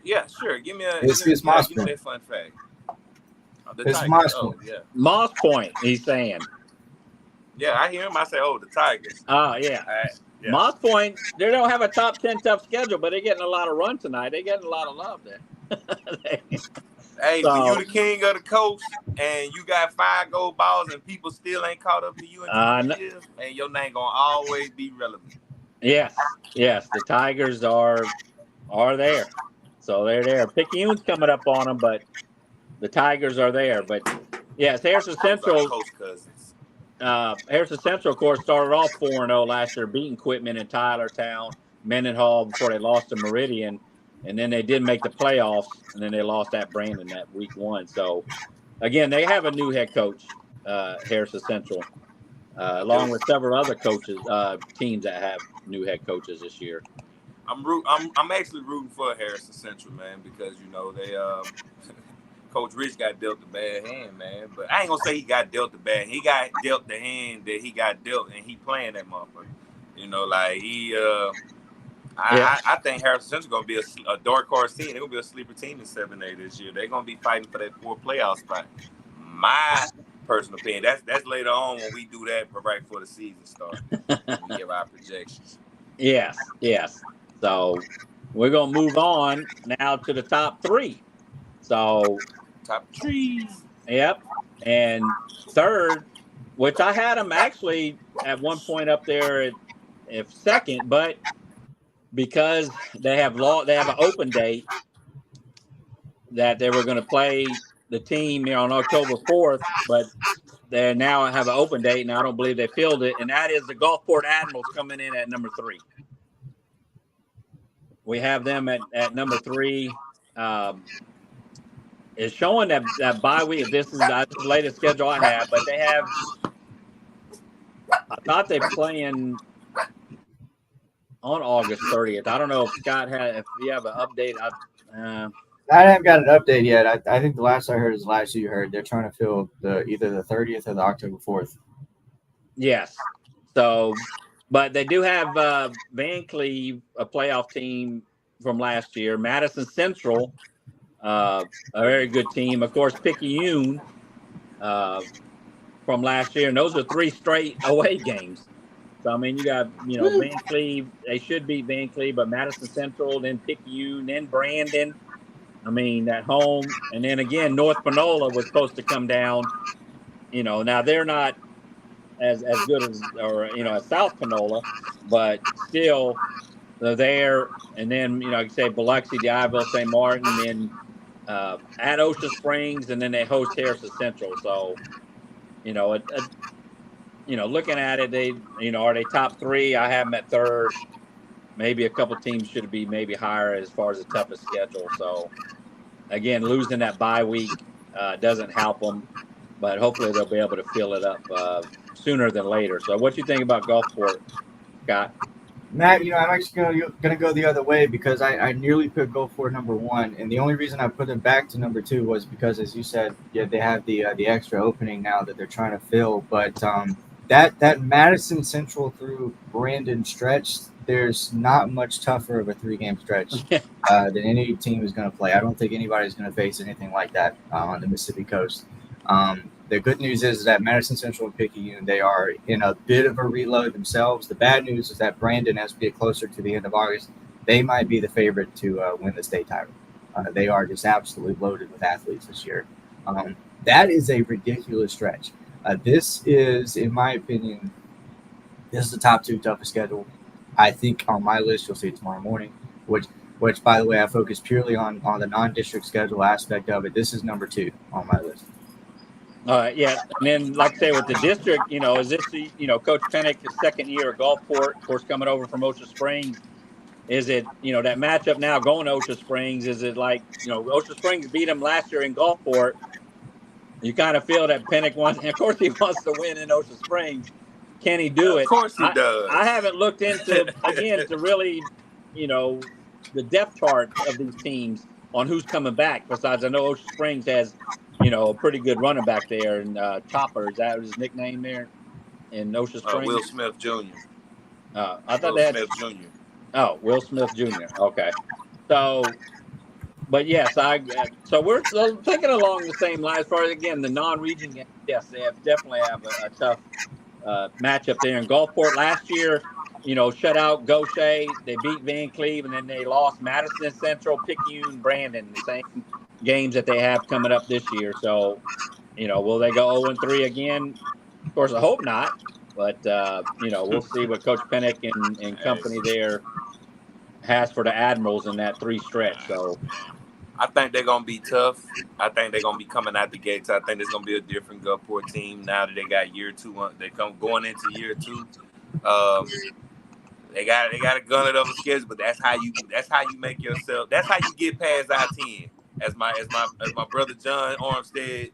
Yeah, sure. Give me a fun fact. It's Moss Point. Yeah. Moss Point, he's saying. Yeah, I hear him. I say, the Tigers. Oh, yeah. Yeah. Moss Point, they don't have a top 10 tough schedule, but they're getting a lot of run tonight. They're getting a lot of love there. Hey, when you the king of the coast and you got 5 gold balls and people still ain't caught up to you in 2 years, and your name gonna always be relevant. Yes, the Tigers are there, so they're there. Picayune's coming up on them, but the Tigers are there. But yes, Harrison Central. Harrison Central, of course, started off 4-0 last year, beating Quitman in Tylertown, Mendenhall before they lost to Meridian. And then they did make the playoffs, and then they lost at Brandon that week 1. So, again, they have a new head coach, Harrison Central, along with several other teams that have new head coaches this year. I'm actually rooting for Harrison Central, man, because they Coach Rich got dealt the bad hand, man. But I ain't gonna say he got dealt the bad. He got dealt the hand that he got dealt, and he playing that motherfucker. I think Harrison Central gonna be a dark horse team. They're gonna be a sleeper team in 7A this year. They're gonna be fighting for that 4th playoff spot. My personal opinion. That's later on when we do that right before the season starts. We give our projections. Yes. So we're gonna move on now to the top 3. So top 3. Yep. And 3rd, which I had them actually at one point up there at 2nd, but because they have an open date that they were going to play the team on October 4th, but they now have an open date, and I don't believe they filled it, and that is the Gulfport Admirals coming in at number 3. We have them at number 3. It's showing that bye week. This is the latest schedule I have, but they have. I thought they're playing on August 30th. I don't know if Scott if you have an update. I haven't got an update yet. I think the last I heard is the last you heard. They're trying to fill either the 30th or the October 4th. Yes. So, but they do have Van Cleve, a playoff team from last year. Madison Central, a very good team. Of course, Picayune from last year. And those are 3 straight away games. So, I mean, you got, Van Cleve. They should beat Van Cleve, but Madison Central, then Picayune, then Brandon. I mean, at home. And then, again, North Panola was supposed to come down. Now they're not as good as as South Panola, but still they're there. And then, like you say, Biloxi, D'Iberville, St. Martin, then at Ocean Springs, and then they host Harrison Central. So, looking at it, they, are they top 3? I have them at 3rd. Maybe a couple teams should be maybe higher as far as the toughest schedule. So, again, losing that bye week doesn't help them. but hopefully they'll be able to fill it up sooner than later. So, what you think about Gulfport, Scott? Matt, I'm actually gonna go the other way because I nearly put Gulfport number one, and the only reason I put it back to number two was because, as you said, yeah, they have the extra opening now that they're trying to fill. But that Madison Central through Brandon stretch, there's not much tougher of a 3-game stretch than any team is going to play. I don't think anybody's going to face anything like that on the Mississippi coast. The good news is that Madison Central and Picayune, they are in a bit of a reload themselves. The bad news is that Brandon, as we get closer to the end of August, they might be the favorite to win the state title. They are just absolutely loaded with athletes this year. That is a ridiculous stretch. This is, in my opinion, this is the top 2 toughest schedule. I think on my list, you'll see it tomorrow morning, which by the way, I focus purely on the non-district schedule aspect of it. This is number 2 on my list. Yeah, and then like I say with the district, is this Coach Pennick, his second year at Gulfport, of course, coming over from Ocean Springs. Is it that matchup now going to Ocean Springs? Is it like Ocean Springs beat him last year in Gulfport? You kind of feel that Pennick wants, and of course he wants to win in Ocean Springs. Can he do it? Of course he does. I haven't looked into to really the depth chart of these teams on who's coming back. Besides, I know Ocean Springs has a pretty good running back there, and Chopper, is that his nickname there in Ocean Springs? Will Smith Jr. I thought that. Smith Jr. Oh, Will Smith Jr. Okay, so. But yes, so we're thinking along the same lines. As far as again the non-region games, yes, they definitely have a tough matchup there in Gulfport. Last year, shut out Gaucher. They beat Van Cleve, and then they lost Madison Central, Picayune, Brandon. The same games that they have coming up this year. So, will they go 0-3 again? Of course, I hope not. But we'll see what Coach Pennick and company there has for the Admirals in that 3 stretch. So. I think they're going to be tough. I think they're going to be coming out the gates. I think there's going to be a different Gulfport team now that they got year 2. They come going into year 2. They got a gun it over schedule, but that's how you make yourself. That's how you get past I-10. As my brother John Armstead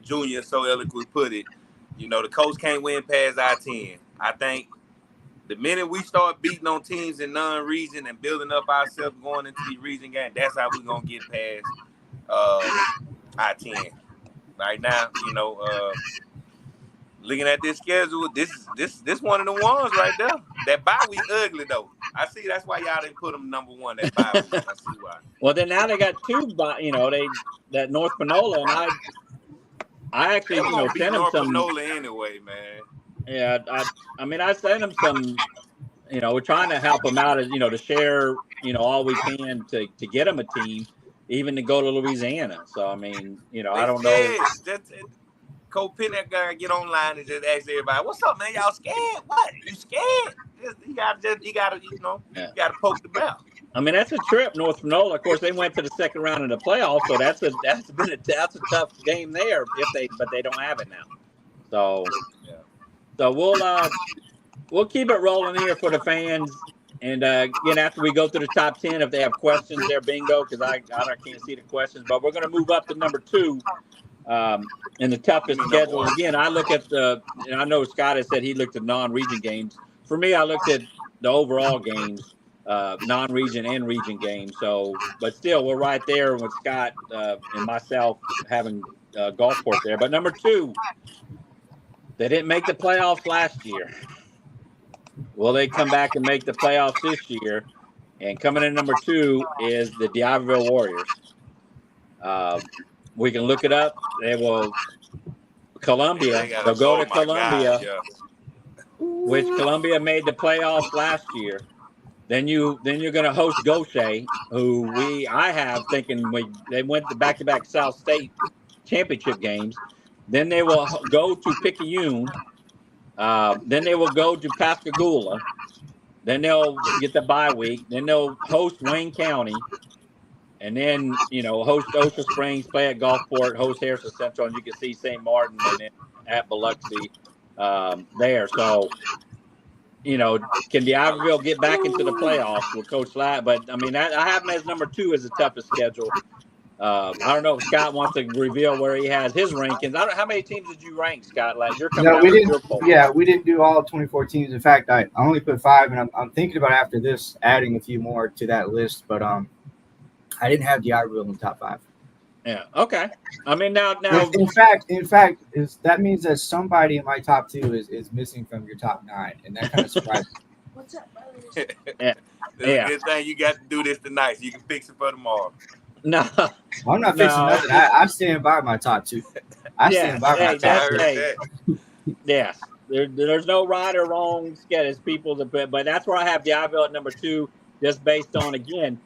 Jr. so eloquently put it, the coach can't win past I-10. I think the minute we start beating on teams in non-region and building up ourselves going into the region game, that's how we're gonna get past I-10. Right now, looking at this schedule, this one of the ones right there. That bye week ugly though. I see that's why y'all didn't put them number 1. That bye week. I see why. Well, then now they got 2 that North Panola, and I actually sent them North some. Panola anyway, man. Yeah, I sent them some. We're trying to help them out, to share, all we can to get them a team, even to go to Louisiana. So I don't know. Coach Pennick gotta get online and just ask everybody, "What's up, man? Y'all scared? What? You scared? You gotta poke the bell." That's a trip, North Panola. Of course, they went to the second round of the playoffs, so that's a tough game there but they don't have it now. So. Yeah. So we'll keep it rolling here for the fans, and again after we go through the top 10, if they have questions, there bingo because I can't see the questions. But we're going to move up to number 2 in the toughest schedule. Again, I look at I know Scott has said he looked at non-region games. For me, I looked at the overall games, non-region and region games. So, but still, we're right there with Scott and myself having Gulfport there. But number 2. They didn't make the playoffs last year. Will they come back and make the playoffs this year? And coming in number 2 is the D'Iberville Warriors. We can look it up. They will Columbia. They'll go to Columbia, which Columbia made the playoffs last year. Then you're going to host Gaucher, who I have thinking they went to back-to-back South State championship games. Then they will go to Picayune. Then they will go to Pascagoula. Then they'll get the bye week. Then they'll host Wayne County. And then, host Ocean Springs, play at Gulfport, host Harrison Central, and you can see St. Martin and then at Biloxi there. So, can D'Iberville get back into the playoffs with Coach Ladd? But, I have them as number 2 as the toughest schedule. I don't know if Scott wants to reveal where he has his rankings. I don't. How many teams did you rank, Scott? Like you're coming No, out we with didn't. your poll. Yeah, we didn't do all 24 teams. In fact, I only put 5, and I'm thinking about after this adding a few more to that list. But I didn't have D'Iberville in the top 5. Yeah. Okay. I mean, now, In fact, is that means that somebody in my top 2 is missing from your top 9, and that kind of surprised me. What's up, brother? It's Yeah. a good thing you got to do this tonight so you can fix it for tomorrow. no. I'm not fixing No, nothing. I stand by my top 2. I Yeah, stand by my hey, top that's- 2. hey. Yes. There's no right or wrong schedule. It's people that, but that's where I have D'Iberville at number 2, just based on again,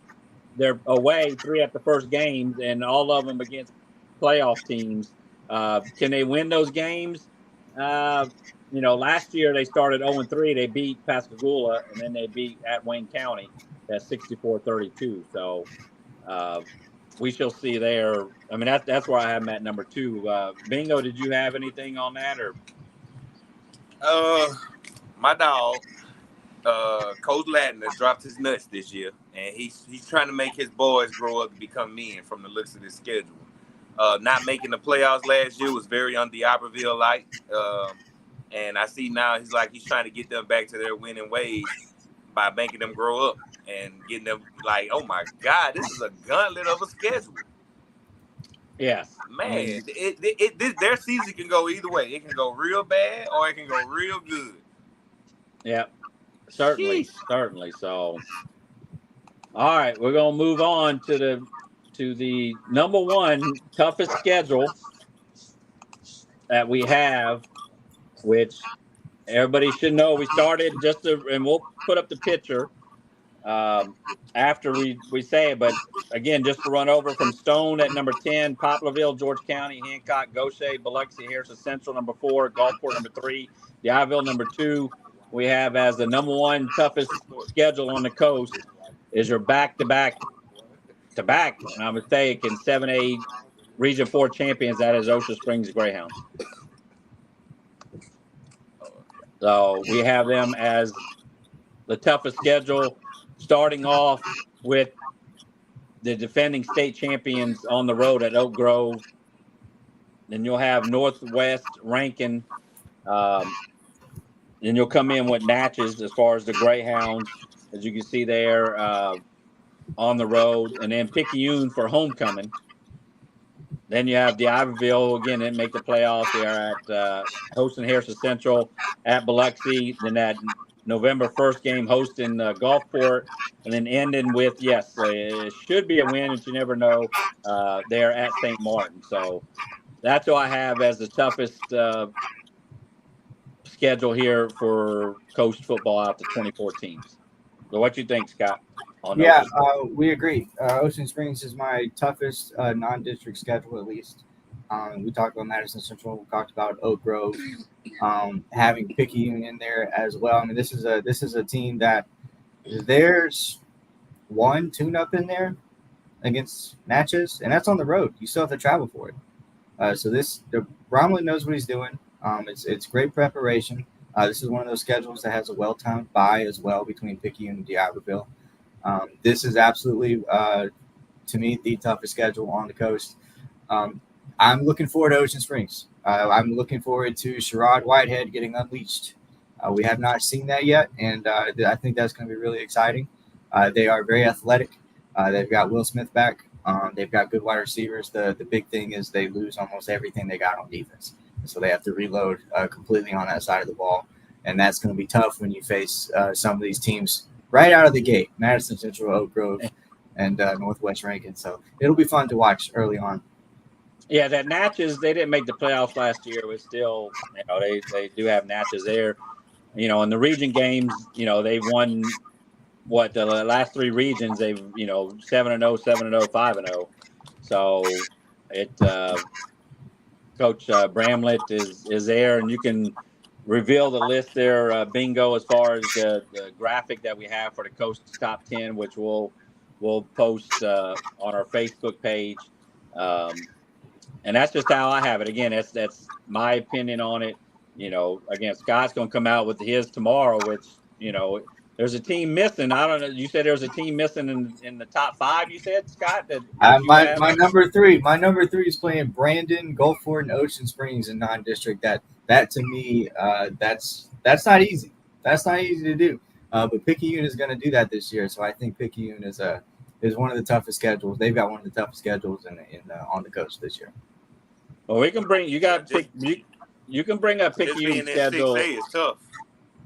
they're away 3 at the first games, and all of them against playoff teams. Can they win those games? Last year they started 0-3. They beat Pascagoula, and then they beat at Wayne County at 64-32. So we shall see there. I mean, that's where I have them at number 2. Bingo, did you have anything on that or? My dog, Coach Ladner, dropped his nuts this year, and he's trying to make his boys grow up to become men from the looks of his schedule. Not making the playoffs last year was very un-D'Iberville-like, and I see now he's trying to get them back to their winning ways by making them grow up and getting them like, oh my God, this is a gauntlet of a schedule. Yes, Man, their season can go either way. It can go real bad or it can go real good. Yeah, certainly. So, all right, we're gonna move on to the number 1 toughest schedule that we have, which everybody should know. We started and we'll put up the picture after we say it. But again, just to run over from Stone at number 10, Poplarville, George County, Hancock, Gaucher, Biloxi, Harrison Central, number 4, Gulfport, number 3, D'Iberville, number 2. We have as the number 1 toughest schedule on the coast is your back-to-back, and I'm mistaken, 7A Region 4 champions. That is Ocean Springs Greyhounds. So we have them as the toughest schedule, starting off with the defending state champions on the road at Oak Grove. Then you'll have Northwest Rankin. Then you'll come in with Natchez as far as the Greyhounds, as you can see there on the road. And then Picayune for homecoming. Then you have D'Iberville, again, didn't make the playoffs. They are at hosting Harrison Central, at Biloxi. Then that November 1st game hosting Gulfport, and then ending with, yes, it should be a win, but you never know. They're at St. Martin. So that's what I have as the toughest schedule here for coast football out to 24 teams. So what you think, Scott? Yeah, we agree. Ocean Springs is my toughest non-district schedule, at least. We talked about Madison Central. We talked about Oak Grove, having Picayune in there as well. I mean, this is a team that there's 1 tune-up in there against Natchez, and that's on the road. You still have to travel for it. So Bromley knows what he's doing. It's great preparation. This is one of those schedules that has a well-timed bye as well between Picayune and D'Iberville. This is absolutely, to me, the toughest schedule on the coast. I'm looking forward to Ocean Springs. I'm looking forward to Sherrod Whitehead getting unleashed. We have not seen that yet, and I think that's going to be really exciting. They are very athletic. They've got Will Smith back. They've got good wide receivers. The big thing is they lose almost everything they got on defense. So they have to reload completely on that side of the ball, and that's going to be tough when you face some of these teams right out of the gate, Madison Central, Oak Grove, and Northwest Rankin. So it'll be fun to watch early on. Yeah, that Natchez, they didn't make the playoffs last year, but still, they do have Natchez there. In the region games, they've won the last 3 regions. They've 7-0, 7-0, 5-0. So Coach Bramlett is there, and you can reveal the list there, Bingo, as far as the graphic that we have for the Coast Top 10, which we'll post on our Facebook page. And that's just how I have it. Again, that's my opinion on it. Again, Scott's going to come out with his tomorrow, which, there's a team missing. I don't know. You said there was a team missing in the top 5. You said, Scott, that you My have? my number three is playing Brandon, Gulfport, and Ocean Springs in non-district. That to me, that's not easy. That's not easy to do. But Picayune is going to do that this year, so I think Picayune is one of the toughest schedules. They've got one of the toughest schedules on the coast this year. Well, we can bring. You got you can bring up Just being Picayune in schedule. 6A is tough.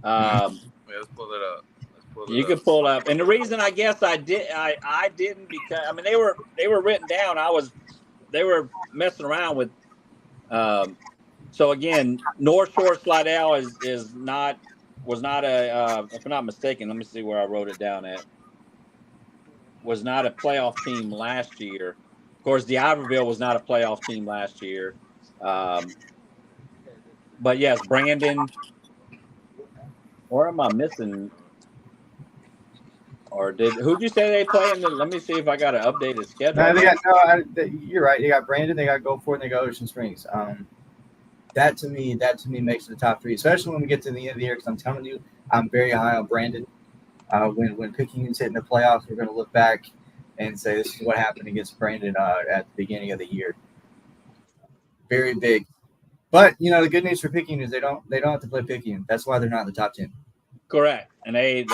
Let's pull it up. You can pull up, and the reason I guess I didn't, because I mean they were written down. They were messing around with. So again, North Shore Slidell was not a if I'm not mistaken. Let me see where I wrote it down at. Was not a playoff team last year. Of course, D'Iberville was not a playoff team last year. But yes, Brandon. Or am I missing? Or who'd you say they play in the? Let me see if I got an updated schedule. You're right. They got Brandon, they got Gulfport, and they got Ocean Springs. That to me makes it the top 3, especially when we get to the end of the year. Because I'm telling you, I'm very high on Brandon. When Picayune's hitting the playoffs, we're going to look back and say this is what happened against Brandon at the beginning of the year. Very big. But the good news for Picayune is they don't have to play Picayune. That's why they're not in the top 10. Correct, and they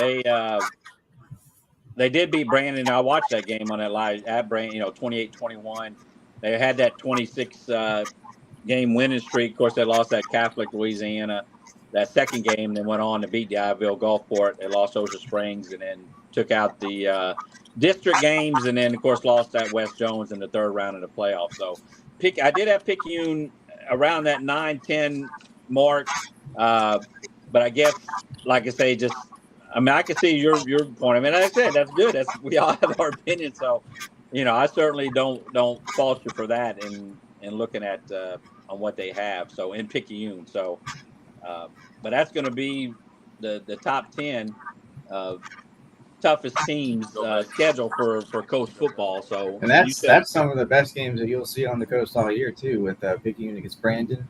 did beat Brandon. I watched that game on that live at Brandon. 28-21. They had that 26 game winning streak. Of course, they lost at Catholic Louisiana that second game. Then went on to beat D'Iberville, Gulfport. They lost Ocean Springs, and then took out the district games, and then of course lost at West Jones in the third round of the playoffs. So, I did have Picayune around that 9-10 mark, but I guess, like I say, I can see your point. I mean, like I said, that's good. We all have our opinion. So, I certainly don't fault you for that in looking at on what they have. So in Picayune. So, but that's going to be the top 10 toughest teams schedule for coast football. So, and that's some of the best games that you'll see on the coast all year too, with Picayune against Brandon.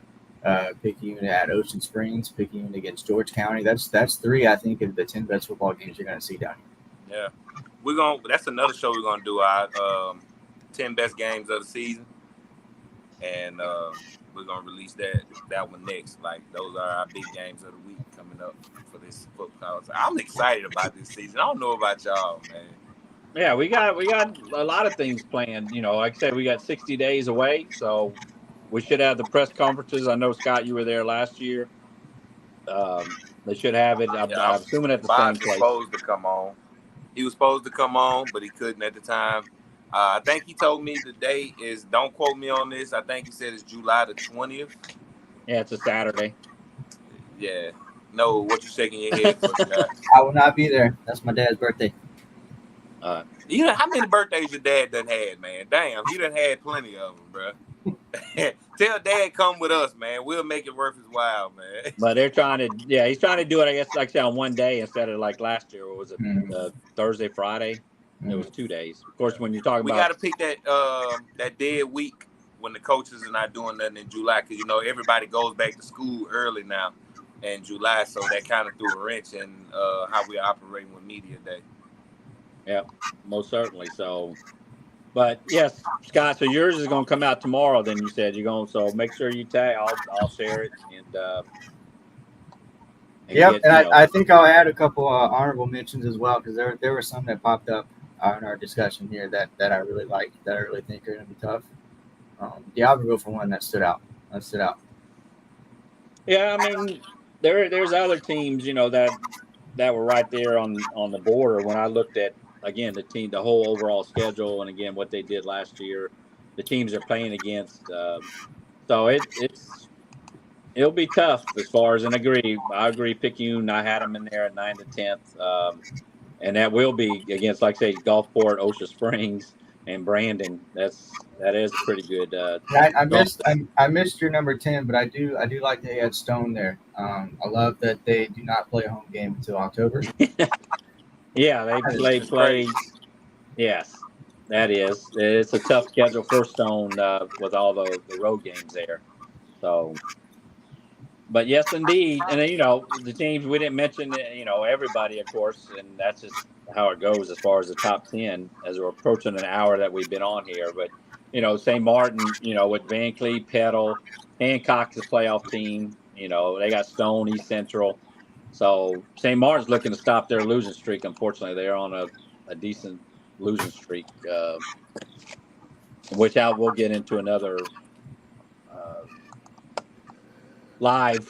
Picayune at Ocean Springs, Picayune against George County. That's 3, I think, of the 10 best football games you're going to see down here. Yeah, that's another show we're gonna do. Our 10 best games of the season, and we're gonna release that one next. Like those are our big games of the week coming up for this football. So I'm excited about this season. I don't know about y'all, man. Yeah, we got a lot of things planned. Like I said, we got 60 days away, so. We should have the press conferences. I know, Scott, you were there last year. They should have it. I'm assuming at the same place. He was supposed to come on, but he couldn't at the time. I think he told me the date is, don't quote me on this, I think he said it's July the 20th. Yeah, it's a Saturday. Yeah. No, what you shaking your head for, Scott? I will not be there. That's my dad's birthday. How many birthdays your dad done had, man? Damn, he done had plenty of them, bro. Tell Dad come with us, man. We'll make it worth his while, man. But they're trying to, he's trying to do it, I guess, like I said, on one day instead of like last year. What was it? Thursday, Friday? It was 2 days. Of course, when you're talking we about, got to pick that dead week when the coaches are not doing nothing in July, because everybody goes back to school early now in July, so that kind of threw a wrench in how we're operating with media day. Yeah, most certainly. So. But yes, Scott. So yours is going to come out tomorrow. Then you said you're going. So make sure you tag. I'll share it I think I'll add a couple honorable mentions as well, because there were some that popped up in our discussion here that I really like, that I really think are going to be tough. D'Iberville for one, that stood out. Yeah, I mean, there's other teams that were right there on the border when I looked at. Again, the whole overall schedule, and again, what they did last year, the teams they're playing against. So it'll be tough as far as, and I agree. Picayune, I had them in there at 9 to 10th, and that will be against, like I say, Gulfport, Ocean Springs, and Brandon. That is pretty good. I missed your number 10, but I do like they had Stone there. I love that they do not play a home game until October. Yeah, they play. Yes, that is. It's a tough schedule for Stone with all the road games there. So, but yes, indeed. And then, the teams we didn't mention, everybody, of course, and that's just how it goes as far as the top 10 as we're approaching an hour that we've been on here. But, St. Martin, with Van Cleve, Petal, Hancock's a playoff team. They got Stone, East Central. So St. Martin's looking to stop their losing streak. Unfortunately, they're on a decent losing streak, which we'll get into another live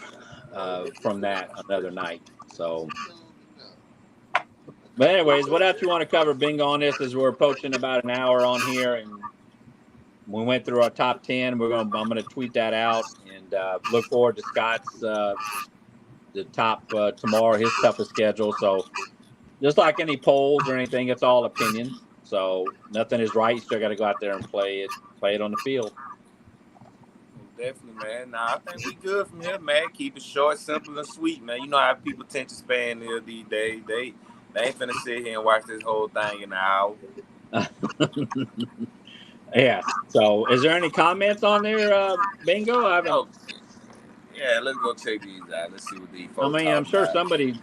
from that another night. So, but anyways, what else you want to cover, Bingo, on this as we're approaching about an hour on here, and we went through our top 10. I'm gonna tweet that out and look forward to Scott's the top tomorrow, his toughest schedule. So just like any polls or anything, it's all opinions. So nothing is right. You still got to go out there and play it on the field. Definitely, man. Nah, I think we good from here, man. Keep it short, simple, and sweet, man. You know how people tend to span there these days. They ain't finna sit here and watch this whole thing in an hour. Yeah. So, is there any comments on there, Bingo? Yeah, let's go check these out. Let's see what these folks. I'm sure somebody.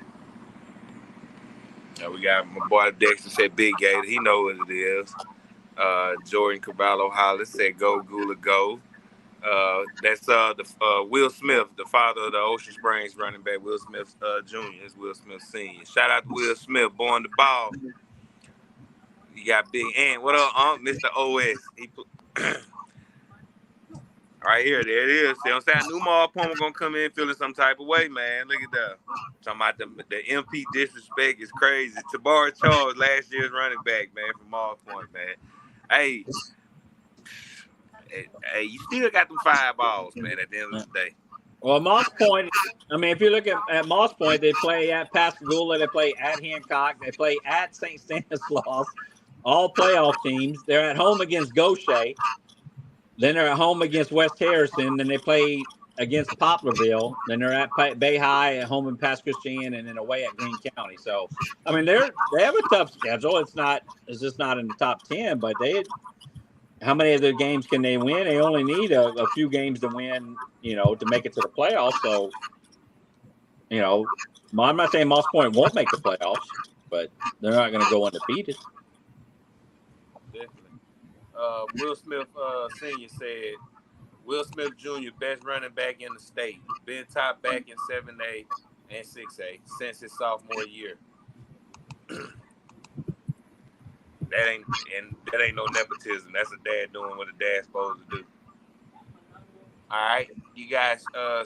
We got my boy Dexter said Big Gator. He know what it is. Jordan Caballo Hollis said Go Gula Go. That's the Will Smith, the father of the Ocean Springs running back, Will Smith Jr. It's Will Smith Sr. Shout out to Will Smith, born the ball. You got Big Ant. What up, Mr. OS? He put right here, there it is. See what I'm saying? New Mall Palmer gonna come in feeling some type of way, man. Look at that. Talking about the MP disrespect is crazy. Tabara Charles, last year's running back, man, from Mall Point, man. Hey, you still got them 5 balls, man, at the end of the day. Well, Moss Point, if you look at Moss Point, they play at Pascagoula, they play at Hancock, they play at St. Stanislaus, all playoff teams. They're at home against Gaucher. Then they're at home against West Harrison. Then they play against Poplarville. Then they're at Bay High, at home in Pass Christian, and then away at Greene County. So, they have a tough schedule. It's just not in the top 10, but how many of the games can they win? They only need a few games to win, to make it to the playoffs. So, I'm not saying Moss Point won't make the playoffs, but they're not going to go undefeated. Definitely. Will Smith Sr. said, Will Smith Jr., best running back in the state. Been top back in 7A and 6A since his sophomore year. That ain't no nepotism. That's a dad doing what a dad's supposed to do. All right, you guys.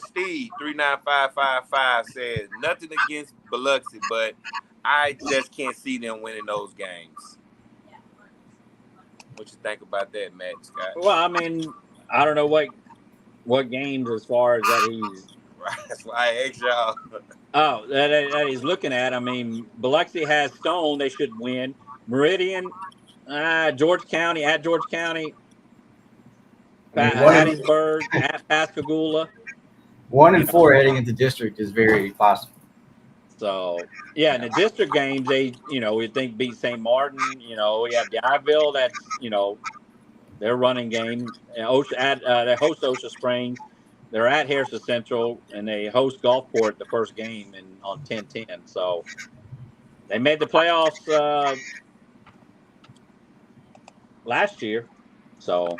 Steve 39555 says nothing against Biloxi, but I just can't see them winning those games. What you think about that, Matt Scott? Well, I don't know what games as far as that he's. Right, that's why I asked y'all. Oh, that he's looking at. Biloxi has Stone. They should win. Meridian, George County, Hattiesburg, at Pascagoula. 1 and 4 heading into district is very possible. So, yeah, in the district games, they, we think beat St. Martin. We have Diaville, that's, their running game. They host Osha Springs. They're at Harrison Central, and they host Gulfport the first game on 10-10. So, they made the playoffs last year. So,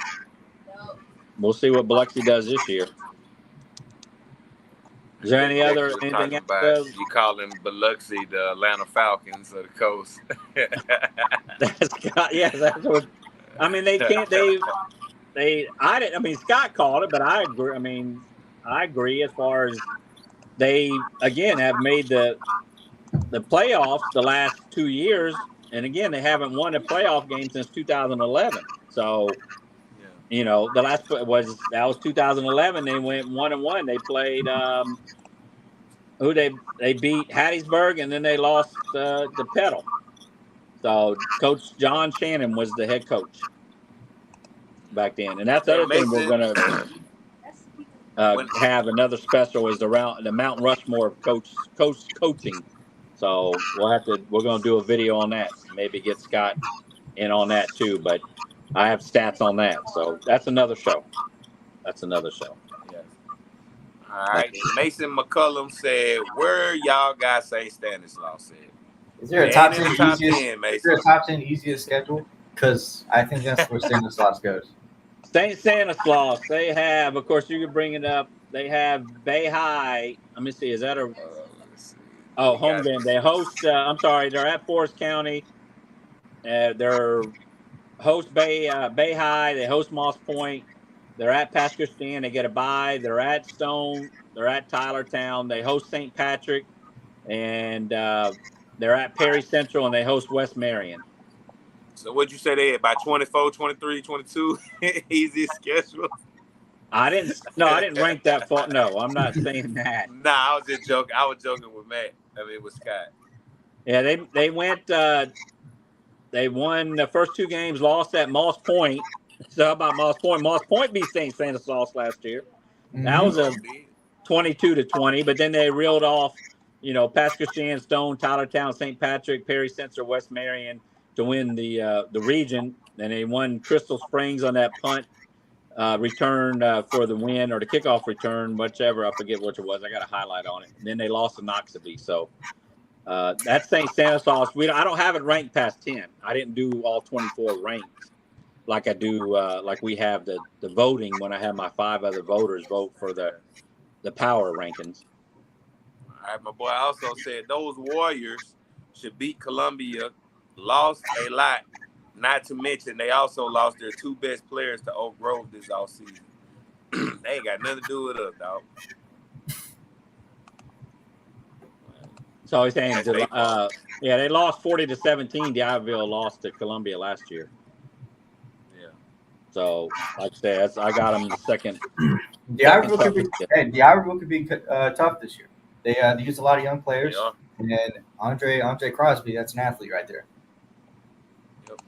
we'll see what Biloxi does this year. Is there anything else? You call them Biloxi, the Atlanta Falcons of the coast. That's what. They can't. Scott called it, but I agree. I agree as far as they again have made the playoffs the last 2 years, and again they haven't won a playoff game since 2011. So. The last was 2011. They went 1-1. They played they beat Hattiesburg, and then they lost to Petal. So Coach John Shannon was the head coach back then, and that's the other thing we're going to have another special is the Mount Rushmore of coaching. So we're going to do a video on that. Maybe get Scott in on that too, but. I have stats on that, so that's another show. Yes. All All right. Mason McCullum said, "Where y'all got St. Stanislaus at?" Is there a It top ain't 10 in the top easiest? 10, Is Mason. there a top 10 easiest schedule? Because I think that's where Stanislaus goes. St. Stanislaus, they have, of course, you can bring it up. They have Bay High. Let me see. Is that a Let's see. home game? They host. I'm sorry, they're at Forest County. They're host Bay High. They host Moss Point. They're at Pasco Stand. They get a bye. They're at Stone. They're at Tylertown. They host St. Patrick, and they're at Perry Central, and they host West Marion. So what'd you say they had by 24, 23, 22? Easiest schedule? I didn't rank that far. No, I'm not saying that. Nah, I was just joking. I was joking with Matt. I mean, with Scott. Yeah, they went. They won the first two games, lost at Moss Point. So how about Moss Point? Moss Point beat St. Stanislaus last year. That was a 22-20, but then they reeled off, Pasco Stand, Stone, Tylertown, St. Patrick, Perry Central, West Marion to win the region. And they won Crystal Springs on that punt return for the win, or the kickoff return, whichever. I forget which it was. I got a highlight on it. And then they lost to Noxubee. So that's St. Stanislaus. I don't have it ranked past 10. I didn't do all 24 ranked like I do, like we have the voting when I have my 5 other voters vote for the power rankings. All right, my boy also said those Warriors should beat Columbia, lost a lot. Not to mention, they also lost their 2 best players to Oak Grove this offseason. They ain't got nothing to do with us, dog. So he's saying, they lost 40-17. D'Iberville lost to Columbia last year. Yeah. So, like I said, I got them the second. D'Iberville could be tough this year. They use a lot of young players, and then Andre Crosby, that's an athlete right there. Yep.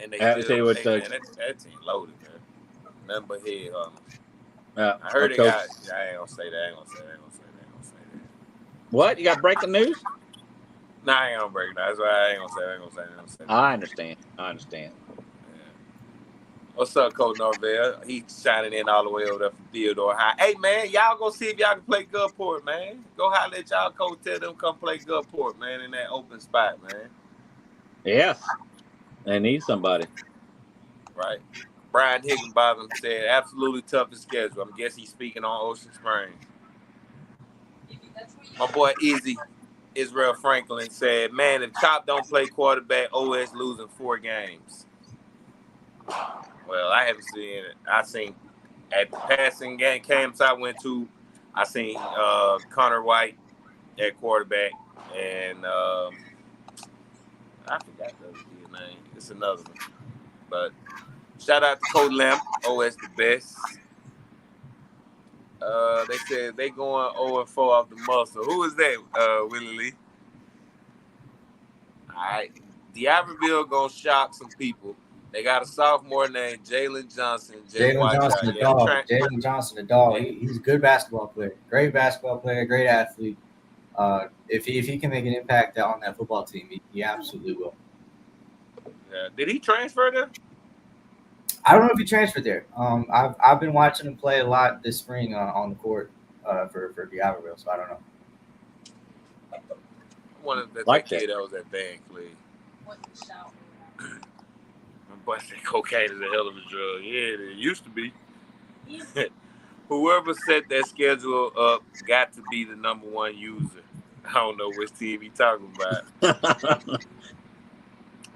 And they that team loaded, man. Nothing but head. I heard they got. I ain't gonna say that. What? You got breaking news? Nah, I ain't gonna break that. That's why I ain't gonna say that. I understand. Yeah. What's up, Coach Norvell? He's shining in all the way over there from Theodore High. Hey, man, y'all go see if y'all can play Gulfport, man. Go holler at y'all coach. Tell them come play Gulfport, man, in that open spot, man. Yes. They need somebody. Right. Brian Higginbottom said, absolutely toughest schedule. I guess he's speaking on Ocean Springs. My boy Israel Franklin said, man, if Chop don't play quarterback, OS losing 4 games. Well, I haven't seen it. I seen at the passing game camps I went to, I seen Connor White at quarterback, and I forgot the other kid's name. It's another one. But shout out to Coach Lamp, OS the best. They said they going 0-4 off the muscle. Who is that, Willie Lee? All right. D'Iberville gonna shock some people. They got a sophomore named Jalen Johnson. Jalen Johnson, the dog. He's a good basketball player. Great basketball player. Great athlete. If he can make an impact on that football team, he absolutely will. Yeah. Did he transfer there? I don't know if he transferred there. I've been watching him play a lot this spring on the court for D'Iberville, so I don't know. I wonder if that's like that kid that was at Van Cleve. My boy said cocaine is a hell of a drug. Yeah, it used to be. Whoever set that schedule up got to be the number 1 user. I don't know which team he talking about.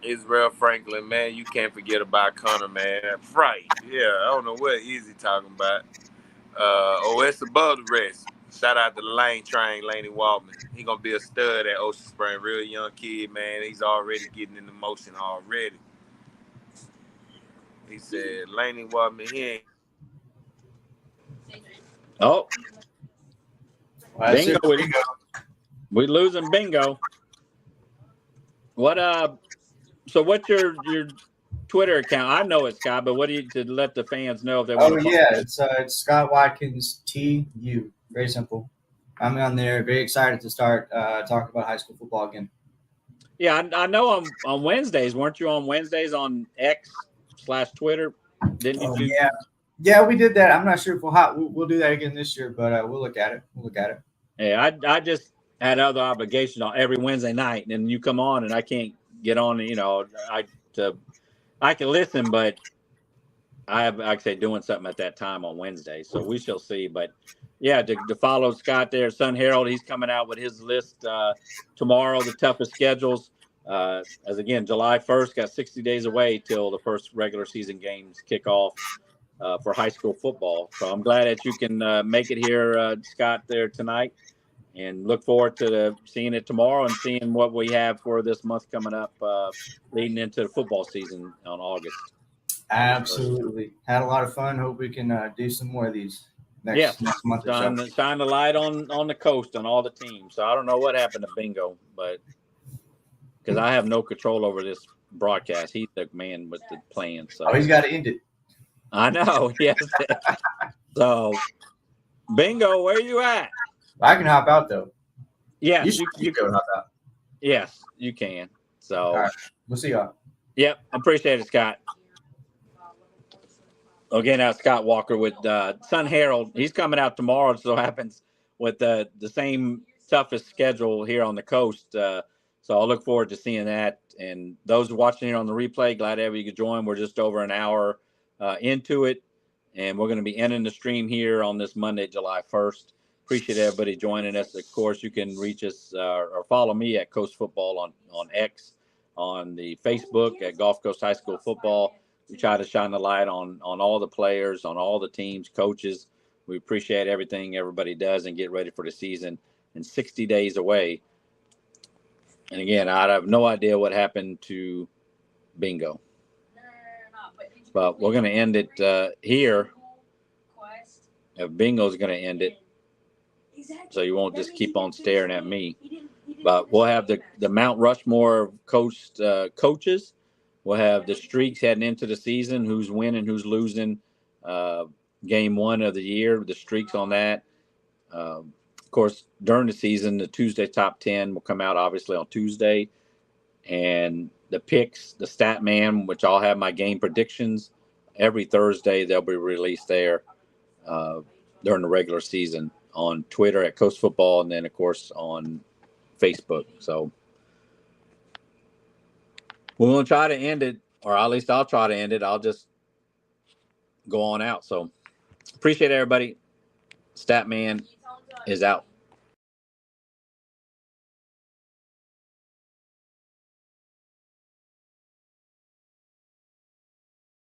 Israel Franklin, man, you can't forget about Connor, man. Right. Yeah, I don't know what Easy talking about. OS above the rest. Shout out to the Lane Train, Laney Waldman. He gonna be a stud at Ocean Spring. Real young kid, man. He's already getting into motion already. He said, Laney Waldman, he ain't. Oh. Well, Bingo. We losing Bingo. What so what's your Twitter account? I know it's Scott, but what do you to let the fans know if they want to follow? It's Scott Watkins TU. Very simple. I'm on there. Very excited to start talking about high school football again. Yeah, I know on Wednesdays. Weren't you on Wednesdays on X/Twitter? Didn't you? Yeah, we did that. I'm not sure if we'll do that again this year, but we'll look at it. Yeah, I just had other obligations on every Wednesday night, and then you come on, and I can't get on. I can listen, but I have, like I say, doing something at that time on Wednesday, so we shall see. But yeah, to follow Scott there, Sun Herald, he's coming out with his list tomorrow. The toughest schedules, as again, July 1st, got 60 days away till the first regular season games kick off for high school football. So I'm glad that you can make it here, Scott, there tonight, and look forward to seeing it tomorrow and seeing what we have for this month coming up, leading into the football season on August. Absolutely. Had a lot of fun. Hope we can do some more of these next month or so. Shine the light on the coast on all the teams. So I don't know what happened to Bingo, but because I have no control over this broadcast. He's the man with the plan. So he's got to end it. I know. Yes. So Bingo, where you at? I can hop out though. Yes, you can hop out. Yes, you can. So all right. We'll see y'all. Yep, appreciate it, Scott. Again, now Scott Walker with Sun Herald. He's coming out tomorrow. So happens with the same toughest schedule here on the coast. So I'll look forward to seeing that. And those watching here on the replay, glad to have you join. We're just over an hour into it, and we're going to be ending the stream here on this Monday, July 1st. Appreciate everybody joining us. Of course, you can reach us or follow me at Coast Football on X, on the Facebook at Gulf Coast High School Football. We try to shine the light on all the players, on all the teams, coaches. We appreciate everything everybody does and get ready for the season. And 60 days away. And again, I have no idea what happened to Bingo. But we're going to end it here. Bingo's going to end it. So you won't just keep on staring at me. But we'll have the Mount Rushmore Coast coaches. We'll have the streaks heading into the season, who's winning, who's losing. Game one of the year, the streaks on that. Of course, during the season, the Tuesday top 10 will come out obviously on Tuesday. And the picks, the stat man, which I'll have my game predictions every Thursday, they'll be released there during the regular season on Twitter at Coast Football, and then, of course, on Facebook. So we're going to try to end it, or at least I'll try to end it. I'll just go on out. So appreciate everybody. Statman is out.